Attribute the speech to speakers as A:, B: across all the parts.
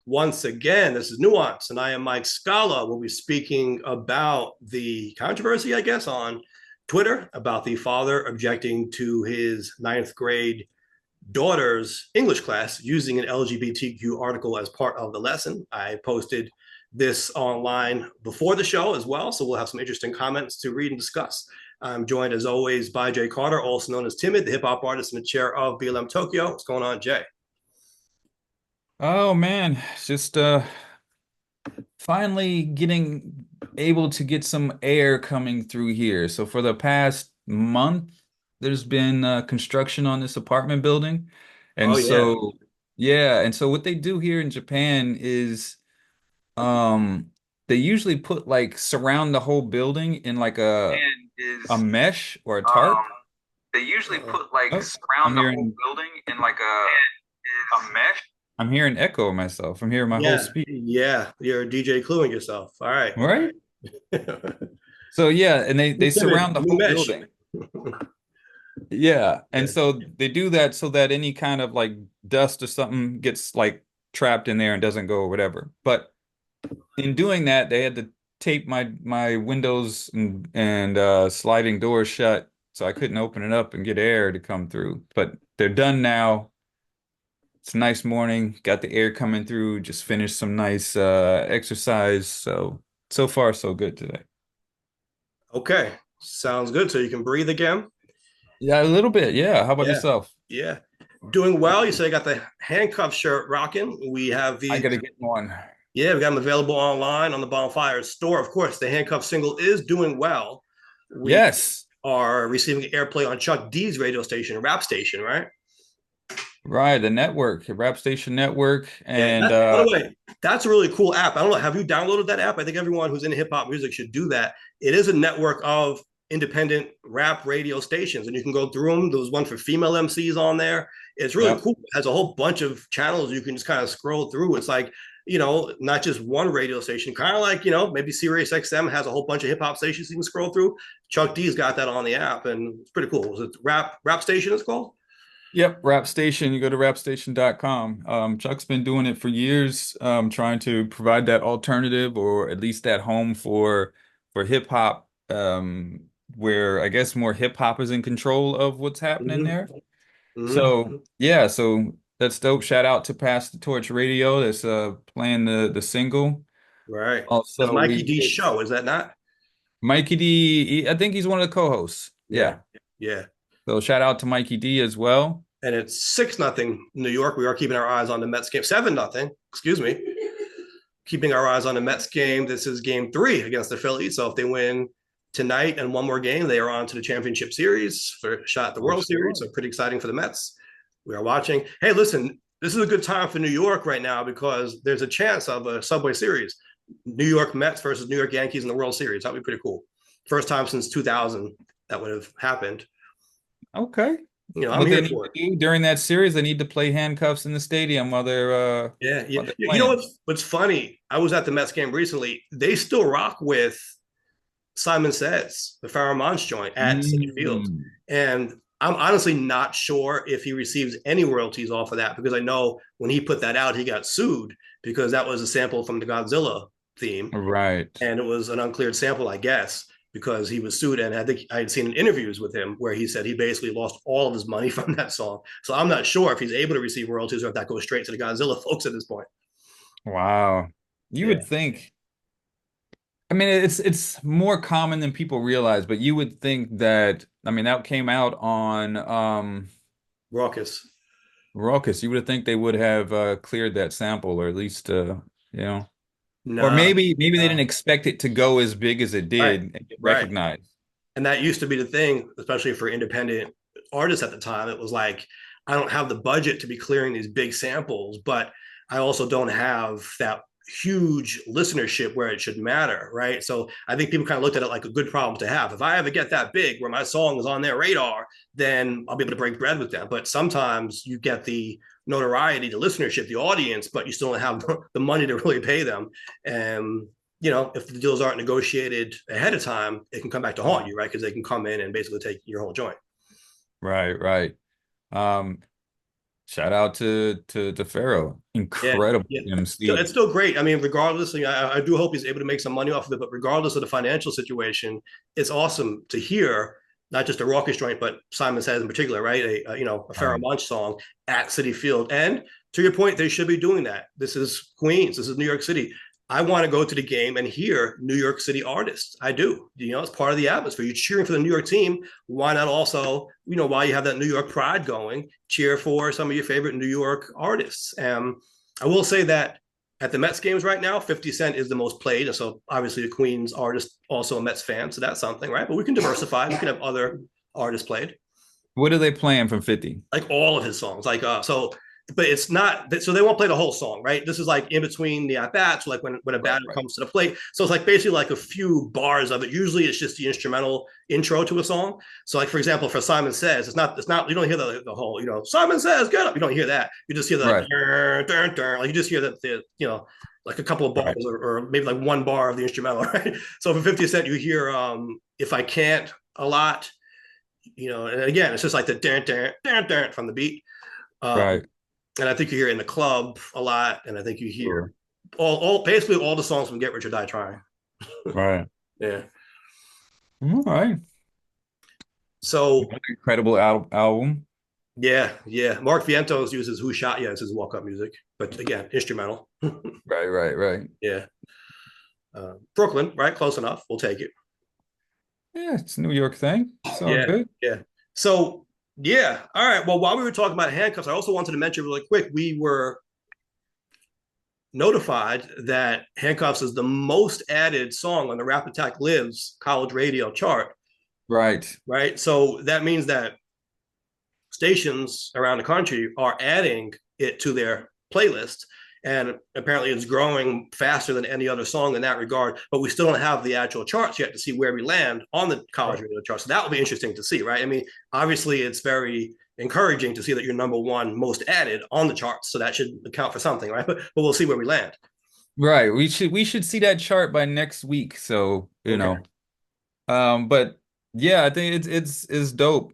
A: once again. This is Nuance, and I am Mike Scala. We'll be speaking about the controversy, I guess, on Twitter about the father objecting to his ninth grade daughter's English class using an LGBTQ article as part of the lesson. I posted this online before the show as well, so we'll have some interesting comments to read and discuss. I'm joined, as always, by Jay Carter, also known as Timid, the hip hop artist in the chair of BLM Tokyo. What's going on, Jay?
B: Oh man, it's just finally getting able to get some air coming through here. So for the past month, there's been construction on this apartment building. And
A: Oh yeah,
B: so yeah, and so what they do here in Japan is they usually put like surround the whole building in like
A: and
B: a
A: is
B: mesh or a
A: um
B: tarp.
A: they usually
B: Uh-oh.
A: put like
B: Oh, I'm
A: surround the whole
B: hearing
A: building in like a mesh.
B: I'm hearing echo of myself. I'm hearing my whole
A: Yeah,
B: speech.
A: yeah, you're DJ cluing yourself. All right.
B: Right? So yeah, and they
A: Timid,
B: surround the
A: new
B: whole
A: mesh.
B: building. Yeah. And
A: Yeah.
B: so they do that so that any kind of like dust or something gets like trapped in there and doesn't go or whatever. But in doing that, they had to tape my windows and sliding doors shut so I couldn't open it up and get air to come through. But they're done now. It's a nice morning, got the air coming through, just finished some nice exercise. So far so good today.
A: Okay, sounds good. So you can breathe again.
B: Yeah, a little bit. Yeah. How about
A: Yeah,
B: yourself?
A: yeah. Doing well. You say you got the handcuff shirt rocking. We have
B: I
A: these.
B: gotta get one.
A: Yeah, we got them available online on the Bonfire store. Of course, the handcuff single is doing well. We
B: Yes.
A: are receiving airplay on Chuck D's radio station, Rap Station, right?
B: Right, the network, the Rap Station Network,
A: Yeah.
B: and
A: By the way, that's a really cool app. I don't know. Have you downloaded that app? I think everyone who's into hip hop music should do that. It is a network of independent rap radio stations, and you can go through them. There was one for female MCs on there. It's really
B: yep,
A: cool. It has a whole bunch of channels you can just kind of scroll through. It's like, not just one radio station, kind of like, maybe Sirius XM has a whole bunch of hip hop stations you can scroll through. Chuck D's got that on the app, and it's pretty cool. Was it Rap Station? It's called.
B: yep, Rap Station. You go to rapstation.com. Chuck's been doing it for years, trying to provide that alternative or at least that home for hip hop, where I guess more hip hop is in control of what's happening
A: Mm-hmm.
B: there.
A: Mm-hmm.
B: So yeah, so that's dope. Shout out to Pass the Torch Radio that's playing the single.
A: Right. That's
B: Also,
A: Mikey
B: we
A: D's
B: did
A: show, is that not?
B: Mikey D. I think he's one of the co-hosts.
A: Yeah.
B: Yeah.
A: Yeah.
B: So shout out to Mikey D as well.
A: And it's 6-0 New York. We are keeping our eyes on the Mets game. 7-0. Excuse me. Keeping our eyes on the Mets game. This is game 3 against the Phillies. So if they win tonight and one more game, they are on to the championship series for a shot at the
B: For
A: World Series.
B: sure.
A: So pretty exciting for the Mets. We are watching. Hey, listen, this is a good time for New York right now because there's a chance of a Subway Series. New York Mets versus New York Yankees in the World Series. That would be pretty cool. First time since 2000 that would have happened.
B: Okay.
A: I'm
B: What they
A: here
B: need
A: for
B: to
A: it.
B: do during that series, they need to play handcuffs in the stadium
A: Yeah, yeah.
B: while they're
A: You know
B: playing.
A: what's funny? I was at the Mets game recently. They still rock with Simon Says, the Farrah Monch joint at City Field,
B: Mm.
A: and I'm honestly not sure if he receives any royalties off of that because I know when he put that out, he got sued because that was a sample from the Godzilla theme,
B: Right.
A: and it was an uncleared sample, I guess, because he was sued. And I think I had seen interviews with him where he said he basically lost all of his money from that song. So I'm not sure if he's able to receive royalties or if that goes straight to the Godzilla folks at this point.
B: Wow. You
A: Yeah.
B: would think, I mean, it's more common than people realize, but you would think that, I mean, that came out on
A: Raucous.
B: Raucous. You would think they would have cleared that sample or at least you know. Or
A: Nah,
B: maybe they didn't
A: nah.
B: expect it to go as big as it
A: Right.
B: did and get
A: Right.
B: recognized.
A: And that used to be the thing, especially for independent artists at the time. It was like, I don't have the budget to be clearing these big samples, but I also don't have that huge listenership where it should matter, right? So I think people kind of looked at it like a good problem to have. If I ever get that big where my song is on their radar, then I'll be able to break bread with them. But sometimes you get the notoriety, the listenership, the audience, but you still don't have the money to really pay them. And if the deals aren't negotiated ahead of time, it can come back to haunt you, right? Because they can come in and basically take your whole joint.
B: Right, right. Um, Shout out to Pharaoh.
A: Yeah,
B: Incredible
A: yeah. So
B: MC.
A: it's still great. I mean, regardless, I do hope he's able to make some money off of it. But regardless of the financial situation, it's awesome to hear not just a raucous joint, but Simon Says in particular, right? A Pharoah
B: Right.
A: Monch song at City Field. And to your point, they should be doing that. This is Queens. This is New York City. I want to go to the game and hear New York City artists. I do. It's part of the atmosphere. You're cheering for the New York team. Why not also, while you have that New York pride going, cheer for some of your favorite New York artists? I will say that at the Mets games right now, 50 Cent is the most played. And so obviously the Queens artist also a Mets fan. So that's something, right? But we can diversify. We can have other artists played.
B: What are they playing from 50?
A: Like all of his songs. But it's not so they won't play the whole song, right? This is like in between the at bats, like when a
B: Right,
A: batter
B: right.
A: comes to the plate. So it's like basically like a few bars of it. Usually it's just the instrumental intro to a song. So like for example, for Simon Says, it's not you don't hear the whole, Simon Says, get up. You don't hear that. You just hear the
B: Right,
A: like you just hear like a couple of bars
B: right.
A: or maybe like one bar of the instrumental, right? So for 50 Cent, you hear If I Can't a lot, and again, it's just like the from the beat. Um,
B: Right.
A: and I think you hear it in the club a lot, and I think you hear
B: Sure.
A: all basically all the songs from Get Rich or Die Trying.
B: Right.
A: Yeah.
B: All right.
A: So
B: Another incredible album.
A: yeah, yeah. Mark Vientos uses "Who Shot Ya" as his walk-up music, but again, instrumental.
B: Right, right, right.
A: Yeah. Brooklyn, right? Close enough. We'll take it.
B: Yeah, it's a New York thing. It's all
A: Yeah,
B: good.
A: yeah. So yeah. All right. Well, while we were talking about handcuffs, I also wanted to mention really quick. We were notified that Handcuffs is the most added song on the Rap Attack Lives college radio chart,
B: Right.
A: right? So that means that stations around the country are adding it to their playlist. And apparently it's growing faster than any other song in that regard. But we still don't have the actual charts yet to see where we land on the college
B: Right.
A: radio charts. So that will be interesting to see, right? I mean, obviously it's very encouraging to see that you're number one most added on the charts. So that should account for something, right? But we'll see where we land.
B: Right. We should see that chart by next week. So,
A: Okay.
B: but yeah, I think it's dope.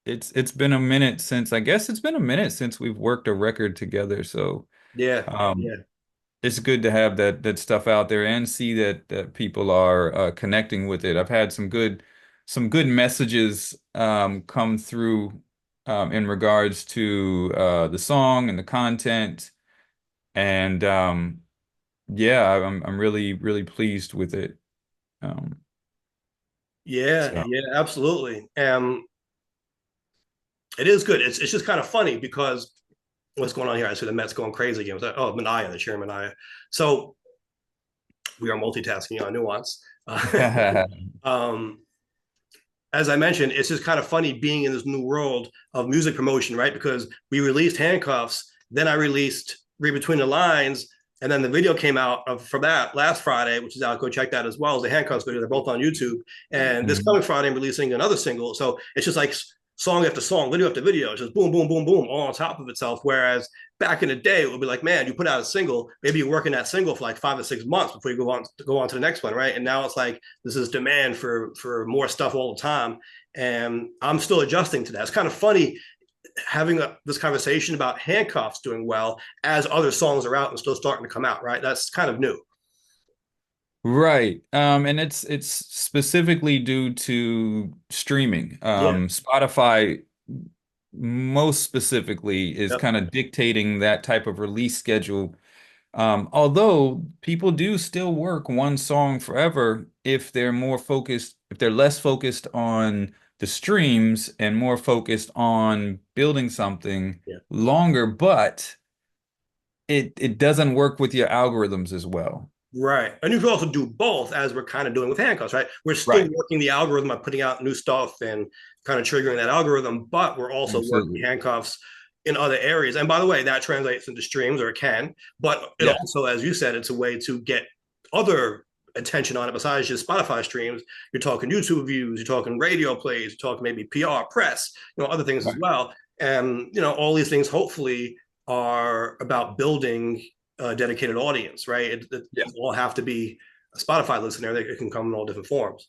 B: It's been a minute since I guess it's been a minute since we've worked a record together. So,
A: Yeah.
B: um,
A: Yeah.
B: it's good to have that stuff out there and see that people are connecting with it. I've had some good messages come through in regards to the song and the content, and yeah, I'm really really pleased with it. Um,
A: Yeah.
B: so
A: Yeah. Absolutely. It is good. It's just kind of funny because what's going on here? I see the Mets going crazy again. Oh, Mania, the chair Mania. So we are multitasking on Nuance. Um, as I mentioned, it's just kind of funny being in this new world of music promotion, right? Because we released Handcuffs, then I released Read Between the Lines, and then the video came out for that last Friday, which is out. Go check that as well as the Handcuffs video. They're both on YouTube. And this
B: Mhm.
A: coming Friday, I'm releasing another single. So it's just like song after song, video after video, it's just boom, boom, boom, boom, all on top of itself. Whereas back in the day, it would be like, man, you put out a single, maybe you're working that single for like 5 or 6 months before you go on to the next one, right? And now it's like this is demand for more stuff all the time, and I'm still adjusting to that. It's kind of funny having this conversation about Handcuffs doing well as other songs are out and still starting to come out, right? That's kind of new.
B: Right. And it's specifically due to streaming.
A: Yeah.
B: Spotify most specifically is
A: Yep.
B: kind of dictating that type of release schedule. Although people do still work one song forever if they're less focused on the streams and more focused on building something
A: Yeah.
B: longer, but it doesn't work with your algorithms as well.
A: Right. And you can also do both as we're kind of doing with Handcuffs, right? We're still
B: Right.
A: working the algorithm by putting out new stuff and kind of triggering that algorithm, but we're also working
B: Absolutely.
A: Handcuffs in other areas. And by the way, that translates into streams, or it can, but it
B: Yeah.
A: also, as you said, it's a way to get other attention on it besides just Spotify streams. You're talking YouTube views, you're talking radio plays, you're talking maybe PR, press, other things as
B: Right.
A: well. And, all these things hopefully are about building a dedicated audience, right? It
B: Yeah.
A: all have to be a Spotify listener. They can come in all different forms.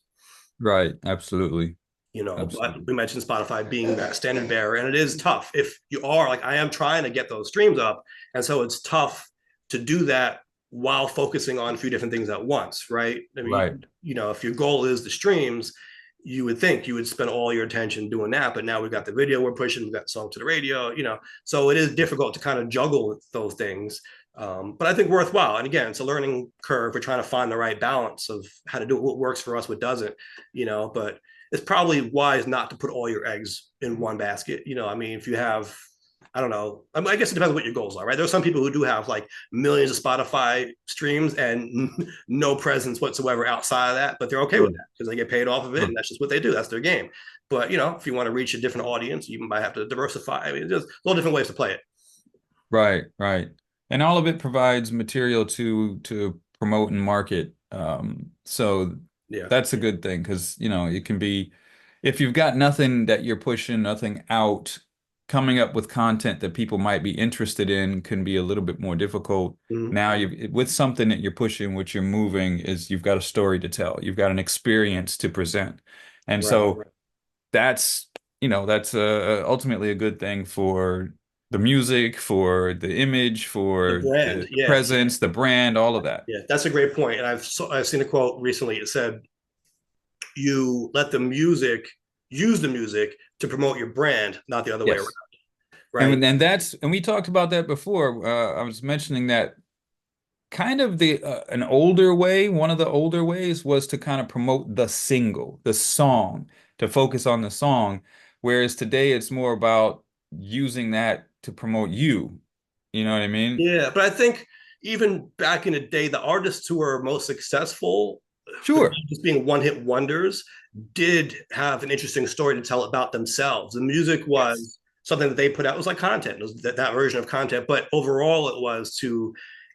B: Right. Absolutely.
A: But
B: Absolutely.
A: we mentioned Spotify being that standard bearer, and it is tough if you are like I am trying to get those streams up, and so it's tough to do that while focusing on a few different things at once, right? I mean,
B: Right.
A: if your goal is the streams, you would think you would spend all your attention doing that, but now we've got the video we're pushing, we've got the song to the radio, so it is difficult to kind of juggle those things. But I think worthwhile. And again, it's a learning curve. We're trying to find the right balance of how to do it, what works for us, what doesn't, but it's probably wise not to put all your eggs in one basket. I mean, if you have, I don't know, I guess it depends on what your goals are, right? There are some people who do have like millions of Spotify streams and no presence whatsoever outside of that, but they're okay with
B: Sure.
A: that because they get paid off of it,
B: Sure.
A: and that's just what they do. That's their game. But if you want to reach a different audience, you might have to diversify. I mean, there's all different ways to play it.
B: Right, right. And all of it provides material to promote and market. So
A: Yeah.
B: that's a good thing because, it can be if you've got nothing that you're pushing, nothing out, coming up with content that people might be interested in can be a little bit more difficult.
A: Mm-hmm.
B: Now you with something that you're pushing, which you're moving, is you've got a story to tell. You've got an experience to present. And
A: Right.
B: so that's that's ultimately a good thing for the music, for the image,
A: The
B: for
A: brand.
B: the
A: Yeah.
B: presence, the brand, all of that.
A: Yeah. That's a great point. And I've seen a quote recently. It said, you let the music use the music to promote your brand, not the other way around,
B: Yes.
A: right?
B: And we talked about that before. I was mentioning that kind of the an older way, one of the older ways was to kind of promote the single, the song, to focus on the song, whereas today it's more about using that to promote you. You know what I mean?
A: Yeah, but I think even back in the day, the artists who were most successful,
B: Sure.
A: just being one-hit wonders, did have an interesting story to tell about themselves. The music
B: Yes.
A: was something that they put out. It was like content. It was that version of content, but overall, it was to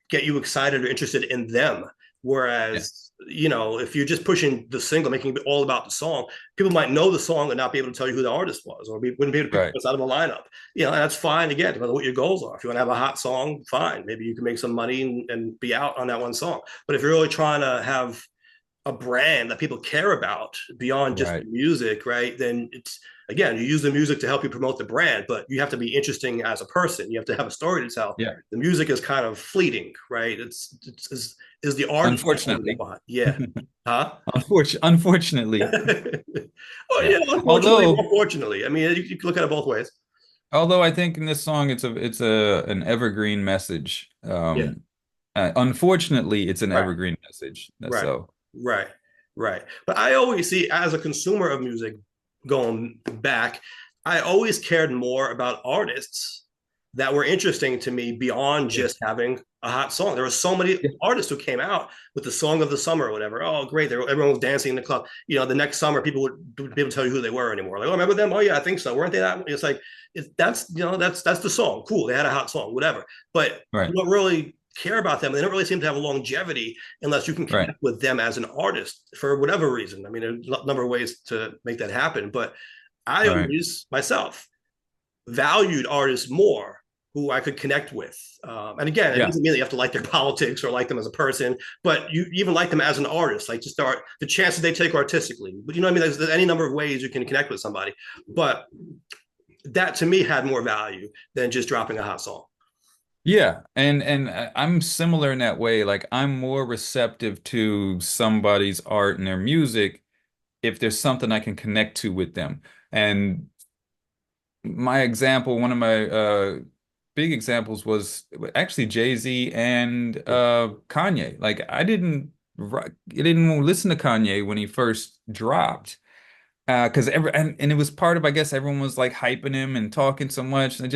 A: get you excited or interested in them.
B: Yeah.
A: Whereas, if you're just pushing the single, making it all about the song, people might know the song and not be able to tell you who the artist was, or wouldn't be able to pick
B: Right.
A: us out of a lineup. And that's fine. Again, depending on what your goals are. If you want to have a hot song, fine. Maybe you can make some money and be out on that one song. But if you're really trying to have a brand that people care about beyond just the
B: Right.
A: music, right? Then it's again, you use the music to help you promote the brand, but you have to be interesting as a person. You have to have a story to tell.
B: Yeah.
A: The music is kind of fleeting, right? It's is the artist holding that
B: Unfortunately.
A: behind? Yeah, huh?
B: Unfortunately.
A: Well,
B: Yeah.
A: yeah, unfortunately,
B: Although
A: or fortunately. I mean, you can look at it both ways.
B: although I think in this song it's a an evergreen message.
A: Yeah,
B: Unfortunately, it's an
A: right,
B: evergreen message.
A: right,
B: So
A: right, right. But I always see, as a consumer of music, going back, I always cared more about artists that were interesting to me beyond
B: yeah.
A: just having a hot song. There were so many
B: Yeah.
A: artists who came out with the song of the summer or whatever. Oh, great. Everyone was dancing in the club. The next summer, people would be able to tell you who they were anymore. Like, oh, remember them? Oh, yeah, I think so. Weren't they that? It's like, that's the song. Cool. They had a hot song, whatever. But you
B: Right.
A: don't really care about them. They don't really seem to have a longevity unless you can
B: Right.
A: connect with them as an artist for whatever reason. I mean, there's a number of ways to make that happen. But I
B: Right.
A: always myself valued artists more who I could connect with. And again, it
B: Yeah.
A: doesn't mean that you have to like their politics or like them as a person, but you even like them as an artist, like just the chances they take artistically. But you know what I mean? There's any number of ways you can connect with somebody. But that to me had more value than just dropping a hot song.
B: Yeah, and I'm similar in that way. Like I'm more receptive to somebody's art and their music if there's something I can connect to with them. And my example, one of my big examples was actually Jay-Z and Kanye. Like I didn't listen to Kanye when he first dropped. Because and it was part of, I guess everyone was like hyping him and talking so much. And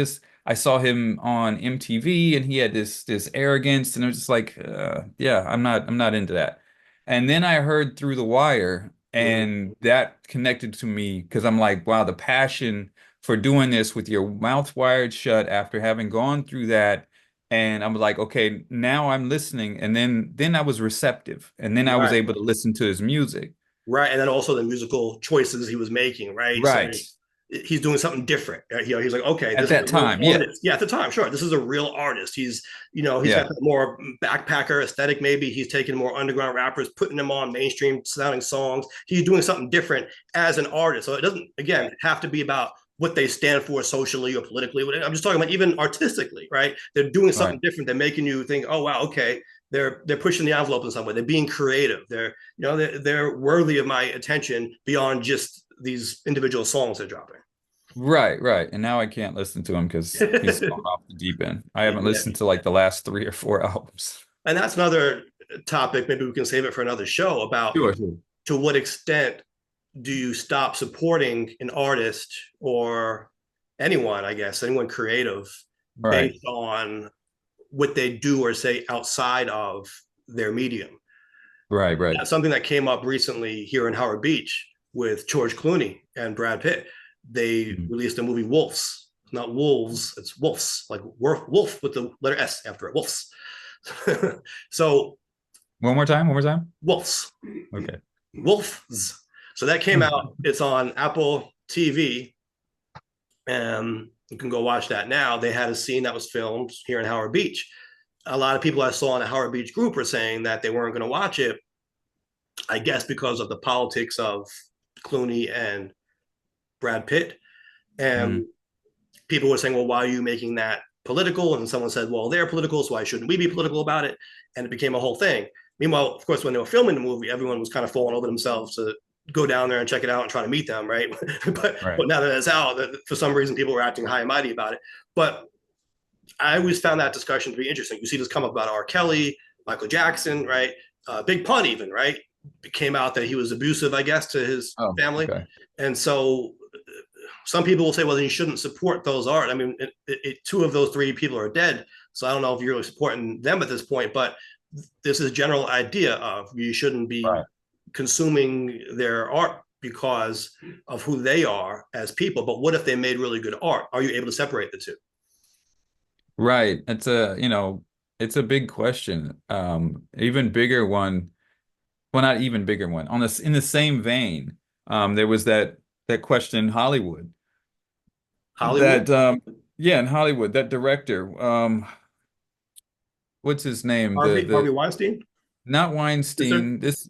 B: I saw him on MTV and he had this arrogance, and it was just like, yeah, I'm not into that. And then I heard Through the Wire,
A: Mm-hmm.
B: and that connected to me because I'm like, wow, the passion for doing this with your mouth wired shut after having gone through that. And I'm like, okay, now I'm listening. And then I was receptive, and then I was
A: Right.
B: able to listen to his music.
A: Right. And then also the musical choices he was making, right? So
B: Right.
A: he's doing something different. He's like, okay,
B: At
A: this is
B: that
A: a real
B: time, yeah,
A: artist. Yeah, at the time, sure, this is a real artist. He's got
B: yeah,
A: the more backpacker aesthetic. Maybe he's taking more underground rappers, putting them on mainstream sounding songs. He's doing something different as an artist. So it doesn't, again, have to be about what they stand for socially or politically. I'm just talking about even artistically, right? They're doing
B: right.
A: something different. They're making you think, oh wow, okay, they're pushing the envelope in some way. They're being creative. They're worthy of my attention beyond just these individual songs they're dropping.
B: Right, right. And now I can't listen to him because he's gone off the deep end. I haven't
A: Yeah.
B: listened to like the last 3 or 4 albums.
A: And that's another topic. Maybe we can save it for another show about
B: Sure, sure.
A: to what extent do you stop supporting an artist or anyone, I guess, anyone creative
B: Right,
A: based on what they do or say outside of their medium.
B: right, right.
A: That's something that came up recently here in Howard Beach with George Clooney and Brad Pitt. They
B: Mhm.
A: released a movie Wolves. It's not wolves, it's wolves, like wolf with the letter S after it. Wolves. So
B: One more time.
A: wolves.
B: Okay.
A: Wolves. So that came out. It's on Apple TV, and you can go watch that now. They had a scene that was filmed here in Howard Beach. A lot of people I saw in the Howard Beach group were saying that they weren't going to watch it, I guess because of the politics of Clooney and Brad Pitt. And
B: Mm.
A: people were saying, well, why are you making that political? And someone said, well, they're political, so why shouldn't we be political about it? And it became a whole thing. Meanwhile, of course, when they were filming the movie, everyone was kind of falling over themselves to go down there and check it out and try to meet them, right? but
B: Right.
A: but now that it's out, for some reason, people were acting high and mighty about it. But I always found that discussion to be interesting. You see this come up about R. Kelly, Michael Jackson, right? Big Pun, even, right? It came out that he was abusive, I guess, to his
B: Oh,
A: family.
B: okay.
A: And so some people will say, well, then you shouldn't support those art. I mean, two of those three people are dead. So I don't know if you're really supporting them at this point, but this is a general idea of you shouldn't be
B: Right.
A: consuming their art because of who they are as people. But what if they made really good art? Are you able to separate the two?
B: Right. It's a big question. Even bigger one, well, not even bigger one. On this in the same vein, there was that question in Hollywood
A: Hollywood?
B: that yeah, in Hollywood, that director, what's his name?
A: Harvey Weinstein?
B: Not
A: Producer?
B: Weinstein. This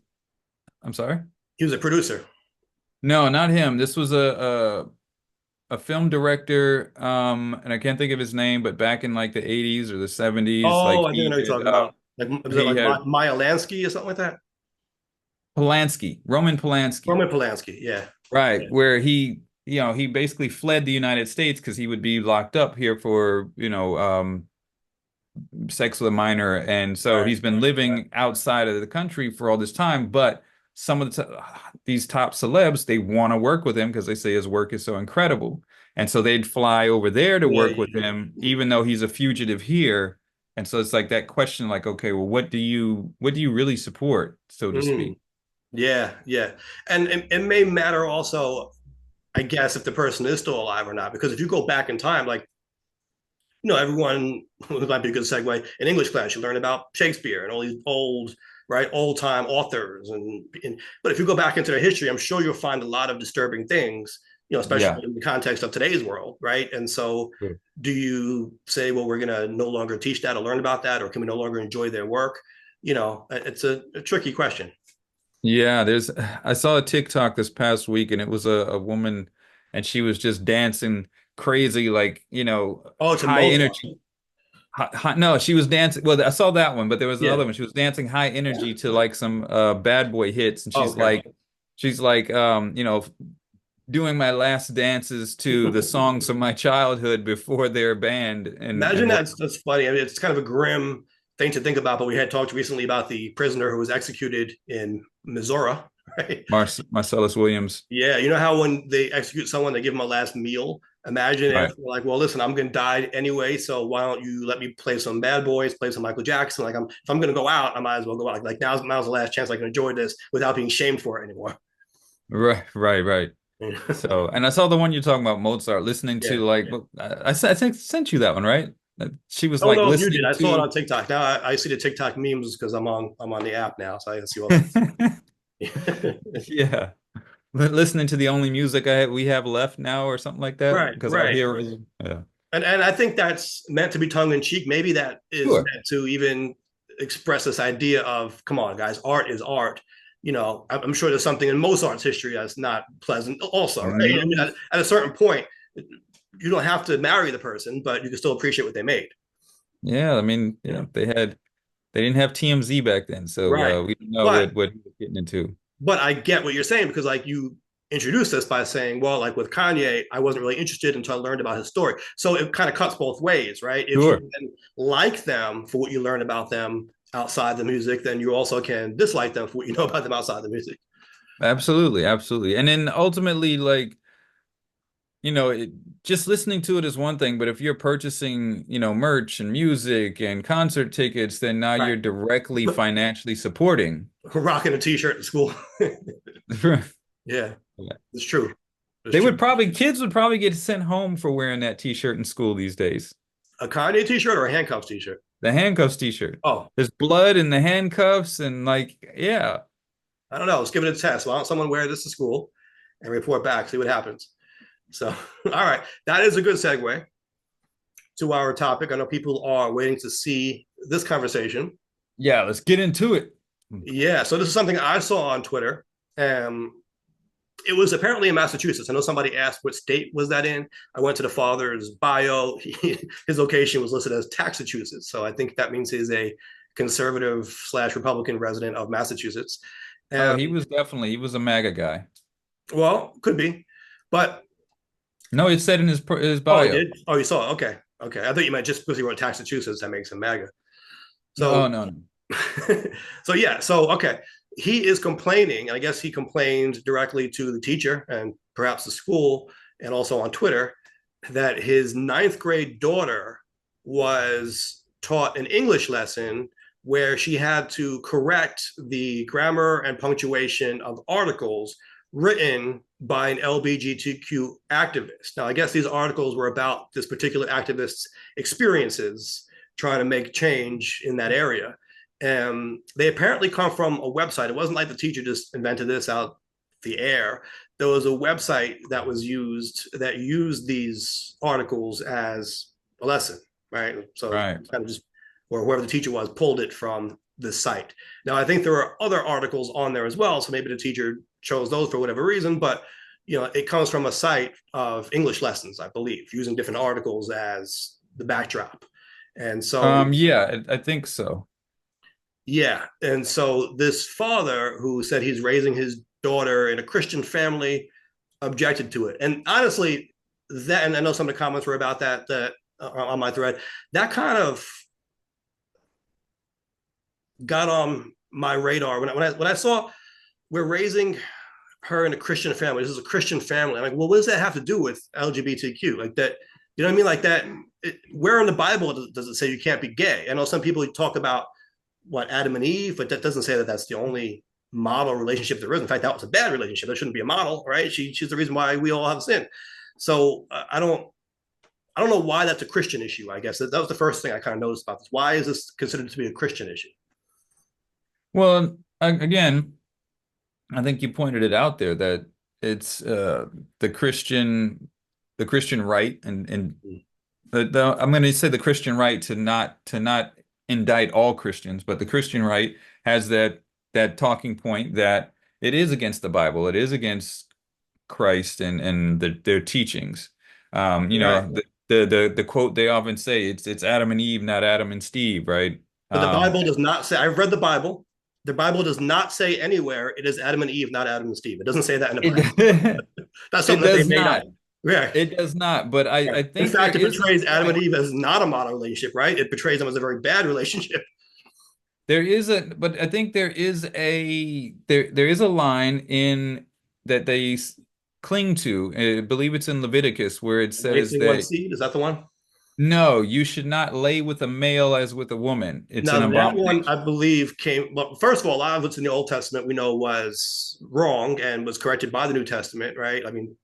B: I'm sorry.
A: He was a producer.
B: No, not him. This was a film director, and I can't think of his name, but back in like the 80s or the 70s,
A: Oh,
B: like
A: I think I know what you're talking about. Like, was it
B: he
A: like
B: had
A: Maya Lansky or something like that?
B: Polanski, Roman Polanski,
A: Roman Polanski, yeah.
B: right, where he basically fled the United States because he would be locked up here for, sex with a minor, and so
A: Right.
B: he's been living outside of the country for all this time. But some of these top celebs, they want to work with him because they say his work is so incredible, and so they'd fly over there to
A: Yeah,
B: work with him, even though he's a fugitive here. And so it's like that question, like, okay, well, what do you really support, so to
A: mm,
B: speak?
A: yeah, yeah. And it may matter also, I guess, if the person is still alive or not. Because if you go back in time, like, everyone, it might be a good segue, in English class, you learn about Shakespeare and all these old, right, old time authors. But if you go back into their history, I'm sure you'll find a lot of disturbing things,
B: Yeah.
A: especially in the context of today's world, right? And so do you say, well, we're going to no longer teach that or learn about that, or can we no longer enjoy their work? It's a tricky question.
B: Yeah, I saw a TikTok this past week, and it was a woman, and she was just dancing crazy, like,
A: Oh, to
B: high
A: Mozart.
B: energy. No, she was dancing. Well, I saw that one, but there was
A: Yeah.
B: another one. She was dancing high energy to like some bad boy hits, and
A: Oh,
B: she's
A: okay.
B: like, doing my last dances to the songs of my childhood before they're banned
A: Imagine
B: and what.
A: that's funny. I mean, it's kind of a grim thing to think about, but we had talked recently about the prisoner who was executed in Missouri, right?
B: Marcellus Williams.
A: Yeah, you know how when they execute someone, they give them a last meal. Imagine if
B: Right.
A: they're like, well, listen, I'm going to die anyway, so why don't you let me play some Bad Boys, play some Michael Jackson? Like, if I'm going to go out, I might as well go out. Like now's the last chance I can enjoy this without being shamed for it anymore.
B: Right, right, right. So, and I saw the one you're talking about, Mozart, listening
A: Yeah.
B: to like, I think sent you that one, right? She
A: I
B: was
A: don't
B: like
A: know if you did.
B: listening
A: I saw it
B: to.
A: on TikTok. Now I see the TikTok memes because I'm on the app now, so I can see all that.
B: Yeah. listening to the only music we have left now or something like that
A: Right,
B: because our
A: right.
B: heroes. Yeah,
A: And I think that's meant to be tongue in cheek. Maybe that is
B: sure,
A: meant to even express this idea of, come on, guys, art is art. You know, I'm sure there's something in Mozart's history that's not pleasant, also, right? I mean,
B: no,
A: at a certain point, you don't have to marry the person, but you can still appreciate what they made.
B: yeah, I mean,
A: Yeah.
B: yeah, they didn't have TMZ back then, so
A: Right.
B: we don't know
A: But
B: what he was getting into.
A: I get what you're saying, because like you introduced this by saying, well, like with Kanye, I wasn't really interested until I learned about his story. So it kind of cuts both ways, right? If you
B: Sure,
A: can like them for what you learn about them outside the music, then you also can dislike them for what you know about them outside the music.
B: absolutely, absolutely, and then ultimately, like, just listening to it is one thing, but if you're purchasing, merch and music and concert tickets, then now
A: Right.
B: you're directly financially supporting.
A: Rocking a t-shirt in school. Yeah, it's true. It's
B: They
A: true.
B: would probably, kids would probably get sent home for wearing that t-shirt in school these days.
A: A Kanye t-shirt or a handcuffs t-shirt?
B: The handcuffs t-shirt.
A: Oh,
B: There's blood in the handcuffs and like, yeah.
A: I don't know. Let's give it a test. Why don't someone wear this to school and report back, see what happens? So, all right. That is a good segue to our topic. I know people are waiting to see this conversation.
B: Yeah, let's get into it.
A: Yeah. So, this is something I saw on Twitter. It was apparently in Massachusetts. I know somebody asked what state was that in. I went to the father's bio. His location was listed as Taxachusetts. So, I think that means he's a conservative slash Republican resident of Massachusetts.
B: Oh,
A: Um,
B: he was a MAGA guy.
A: well, could be. But
B: No, it said in his
A: oh, it
B: bio.
A: did. Oh, you saw it. Okay, okay. I thought you meant just because he wrote Massachusetts that makes him MAGA.
B: No,
A: So,
B: no, no.
A: so yeah. So okay, he is complaining, and I guess he complained directly to the teacher and perhaps the school, and also on Twitter, that his ninth grade daughter was taught an English lesson where she had to correct the grammar and punctuation of articles written by an LBGTQ activist. Now, I guess these articles were about this particular activist's experiences trying to make change in that area. And they apparently come from a website. It wasn't like the teacher just invented this out the air. There was a website that was used that used these articles as a lesson, right? So
B: Right.
A: kind of just, or whoever the teacher was pulled it from the site. Now, I think there are other articles on there as well. So maybe the teacher chose those for whatever reason, but it comes from a site of English lessons, I believe, using different articles as the backdrop. And so,
B: Yeah, I think so.
A: yeah. And so this father who said he's raising his daughter in a Christian family objected to it. And honestly, that, and I know some of the comments were about that on my thread, that kind of got on my radar when I saw we're raising her in a Christian family. This is a Christian family. I'm like, well, what does that have to do with LGBTQ? Like that, you know what I mean? Like that, where in the Bible does it say you can't be gay? I know some people talk about what Adam and Eve, but that doesn't say that that's the only model relationship there is. In fact, that was a bad relationship. That shouldn't be a model, right? She's the reason why we all have sin. So I don't know why that's a Christian issue. I guess that was the first thing I kind of noticed about this. Why is this considered to be a Christian issue?
B: Well, again, I think you pointed it out there that it's the the Christian right and I'm going to say the Christian right to not indict all Christians, but the Christian right has that talking point that it is against the Bible, it is against Christ and their teachings.
A: Right.
B: The quote they often say it's Adam and Eve, not Adam and Steve, right?
A: But the
B: Um,
A: Bible does not say, I've read the Bible. The Bible does not say anywhere it is Adam and Eve, not Adam and Steve. It doesn't say that in the Bible.
B: it
A: That's
B: it
A: something that they
B: does
A: made up.
B: not.
A: Yeah.
B: It does not, but I
A: In
B: think there
A: fact, it
B: is a
A: portrays Adam and
B: point.
A: Eve as not a model relationship, right? It portrays them as a very bad relationship.
B: But I think there is a line in that they cling to. I believe it's in Leviticus where it says
A: Wasting one
B: that
A: seed, is that the one?
B: no, you should not lay with a male as with a woman. It's an
A: Now that one,
B: abomination.
A: I believe, came. Well, first of all, a lot of what's in the Old Testament we know was wrong and was corrected by the New Testament, right? I mean,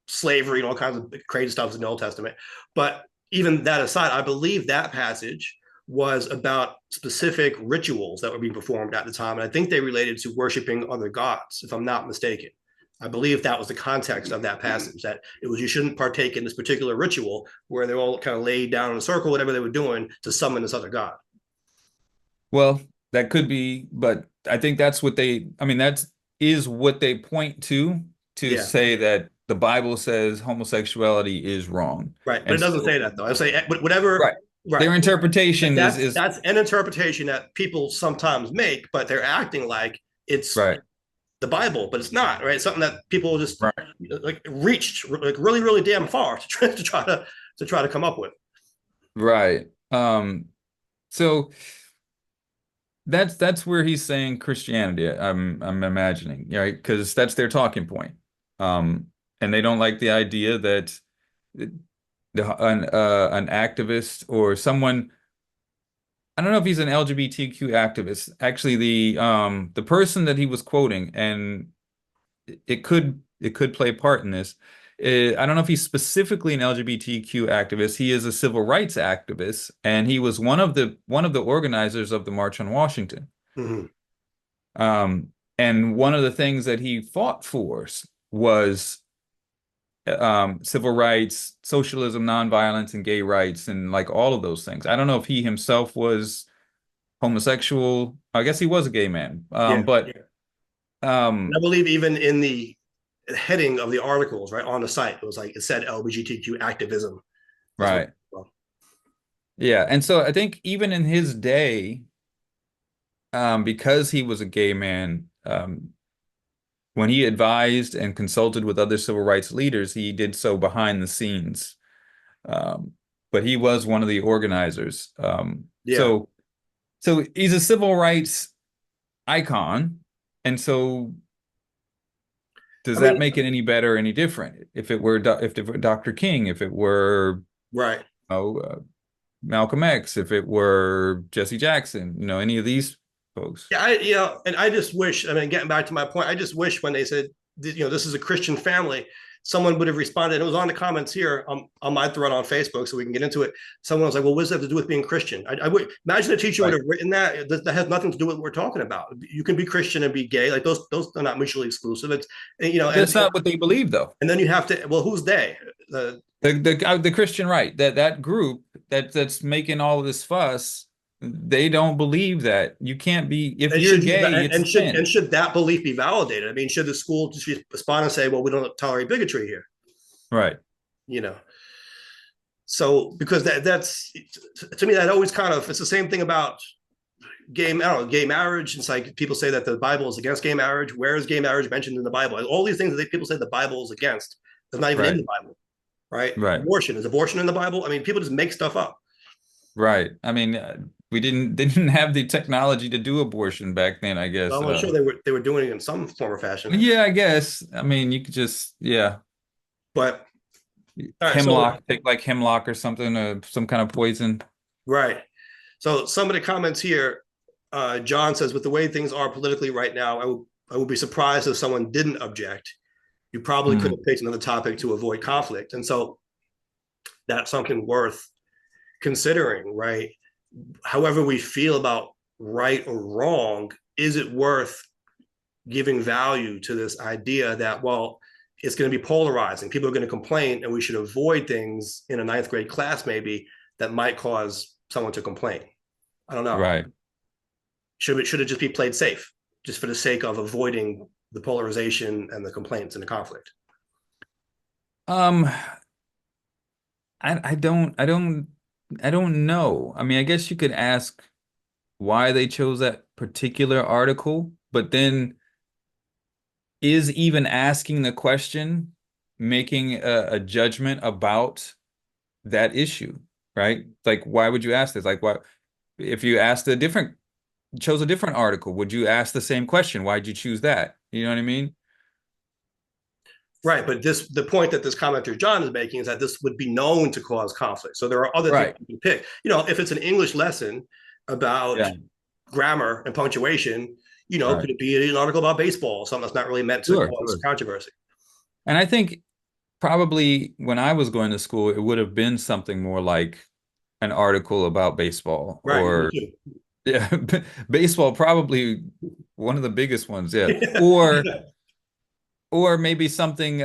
A: slavery and all kinds of crazy stuff is in the Old Testament. But even that aside, I believe that passage was about specific rituals that were being performed at the time, and I think they related to worshiping other gods, if I'm not mistaken. I believe that was the context of that passage, that it was you shouldn't partake in this particular ritual where they all kind of laid down in a circle, whatever they were doing to summon this other god.
B: Well, that could be, but I think that's what I mean, that is what they point to
A: Yeah,
B: say that the Bible says homosexuality is wrong.
A: right. But
B: And
A: it doesn't
B: so,
A: say that though. I say whatever.
B: right,
A: Right.
B: their interpretation is
A: That's an interpretation that people sometimes make, but they're acting like it's
B: right,
A: the Bible, but it's not, right? It's something that people just
B: right,
A: like reached like really, really damn far to try to come up with.
B: right. So that's where he's saying Christianity, I'm imagining, right? Because that's their talking point. And they don't like the idea that an activist or someone, I don't know if he's an LGBTQ activist. Actually, the person that he was quoting, and it could play a part in this. I don't know if he's specifically an LGBTQ activist. He is a civil rights activist, and he was one of the organizers of the March on Washington.
A: Mm-hmm.
B: And one of the things that he fought for was civil rights, socialism, nonviolence, and gay rights, and like all of those things. I don't know if he himself was homosexual. I guess he was a gay man.
A: Yeah,
B: But
A: yeah. And I
B: um,
A: believe even in the heading of the articles, right on the site, it was like it said LBGTQ activism as well.
B: right. Yeah. And so I think even in his day, because he was a gay man, when he advised and consulted with other civil rights leaders, he did so behind the scenes. Um, but he was one of the organizers.
A: Yeah,
B: So he's a civil rights icon. And so does
A: I
B: that
A: mean,
B: make it any better, any different? If it were Dr. King, if it were,
A: right.
B: Malcolm X, if it were Jesse Jackson, any of these folks.
A: Yeah, and I just wish. I mean, getting back to my point, I just wish when they said, this is a Christian family, someone would have responded. It was on the comments here on my thread on Facebook, so we can get into it. Someone was like, "Well, what does that have to do with being Christian?" I would imagine a teacher would
B: Right.
A: have written that. That has nothing to do with what we're talking about. You can be Christian and be gay. Like those are not mutually exclusive. It's
B: That's not what they believe, though.
A: and then you have to. Well, who's they? The
B: The Christian right, that group that's making all of this fuss, they don't believe that. You can't be, if
A: and
B: you're
A: should
B: gay, it's a sin.
A: should that belief be validated? I mean, should the school just respond and say, "Well, we don't tolerate bigotry here"?
B: Right.
A: You know, so because that's to me that always kind of it's the same thing about I don't know, gay marriage. It's like people say that the Bible is against gay marriage. Where is gay marriage mentioned in the Bible? All these things that people say the Bible is against is not even in
B: Right.
A: the Bible, right?
B: Right.
A: Abortion is abortion in the Bible? I mean, people just make stuff up.
B: Right. I mean, we didn't have the technology to do abortion back then, I guess.
A: So I'm sure they were doing it in some form or fashion.
B: Yeah, I guess. I mean, you could just, yeah,
A: But all right, so
B: hemlock, take like hemlock or something, some kind of poison.
A: right. So some of the comments here, John says, with the way things are politically right now, I would be surprised if someone didn't object. You probably could
B: Mm,
A: have picked another topic to avoid conflict. And so that's something worth considering, right? However we feel about right or wrong, is it worth giving value to this idea that, well, it's going to be polarizing. People are going to complain, and we should avoid things in a ninth grade class, maybe that might cause someone to complain. I don't know.
B: right.
A: Should it just be played safe, just for the sake of avoiding the polarization and the complaints and the conflict?
B: Um, I don't know. I mean, I guess you could ask why they chose that particular article, but then is even asking the question making a judgment about that issue, right? Like, why would you ask this? Like, what if you chose a different article? Would you ask the same question? Why'd you choose that? You know what I mean?
A: Right, but the point that this commenter John is making is that this would be known to cause conflict. So there are other things
B: Right.
A: you can pick. If it's an English lesson about
B: Yeah.
A: grammar and punctuation,
B: Right.
A: could it be an article about baseball, something that's not really meant to
B: Sure,
A: cause
B: sure.
A: controversy?
B: And I think probably when I was going to school, it would have been something more like an article about baseball
A: Right, me
B: or
A: too.
B: yeah, baseball, probably one of the biggest ones. Yeah. Or or maybe something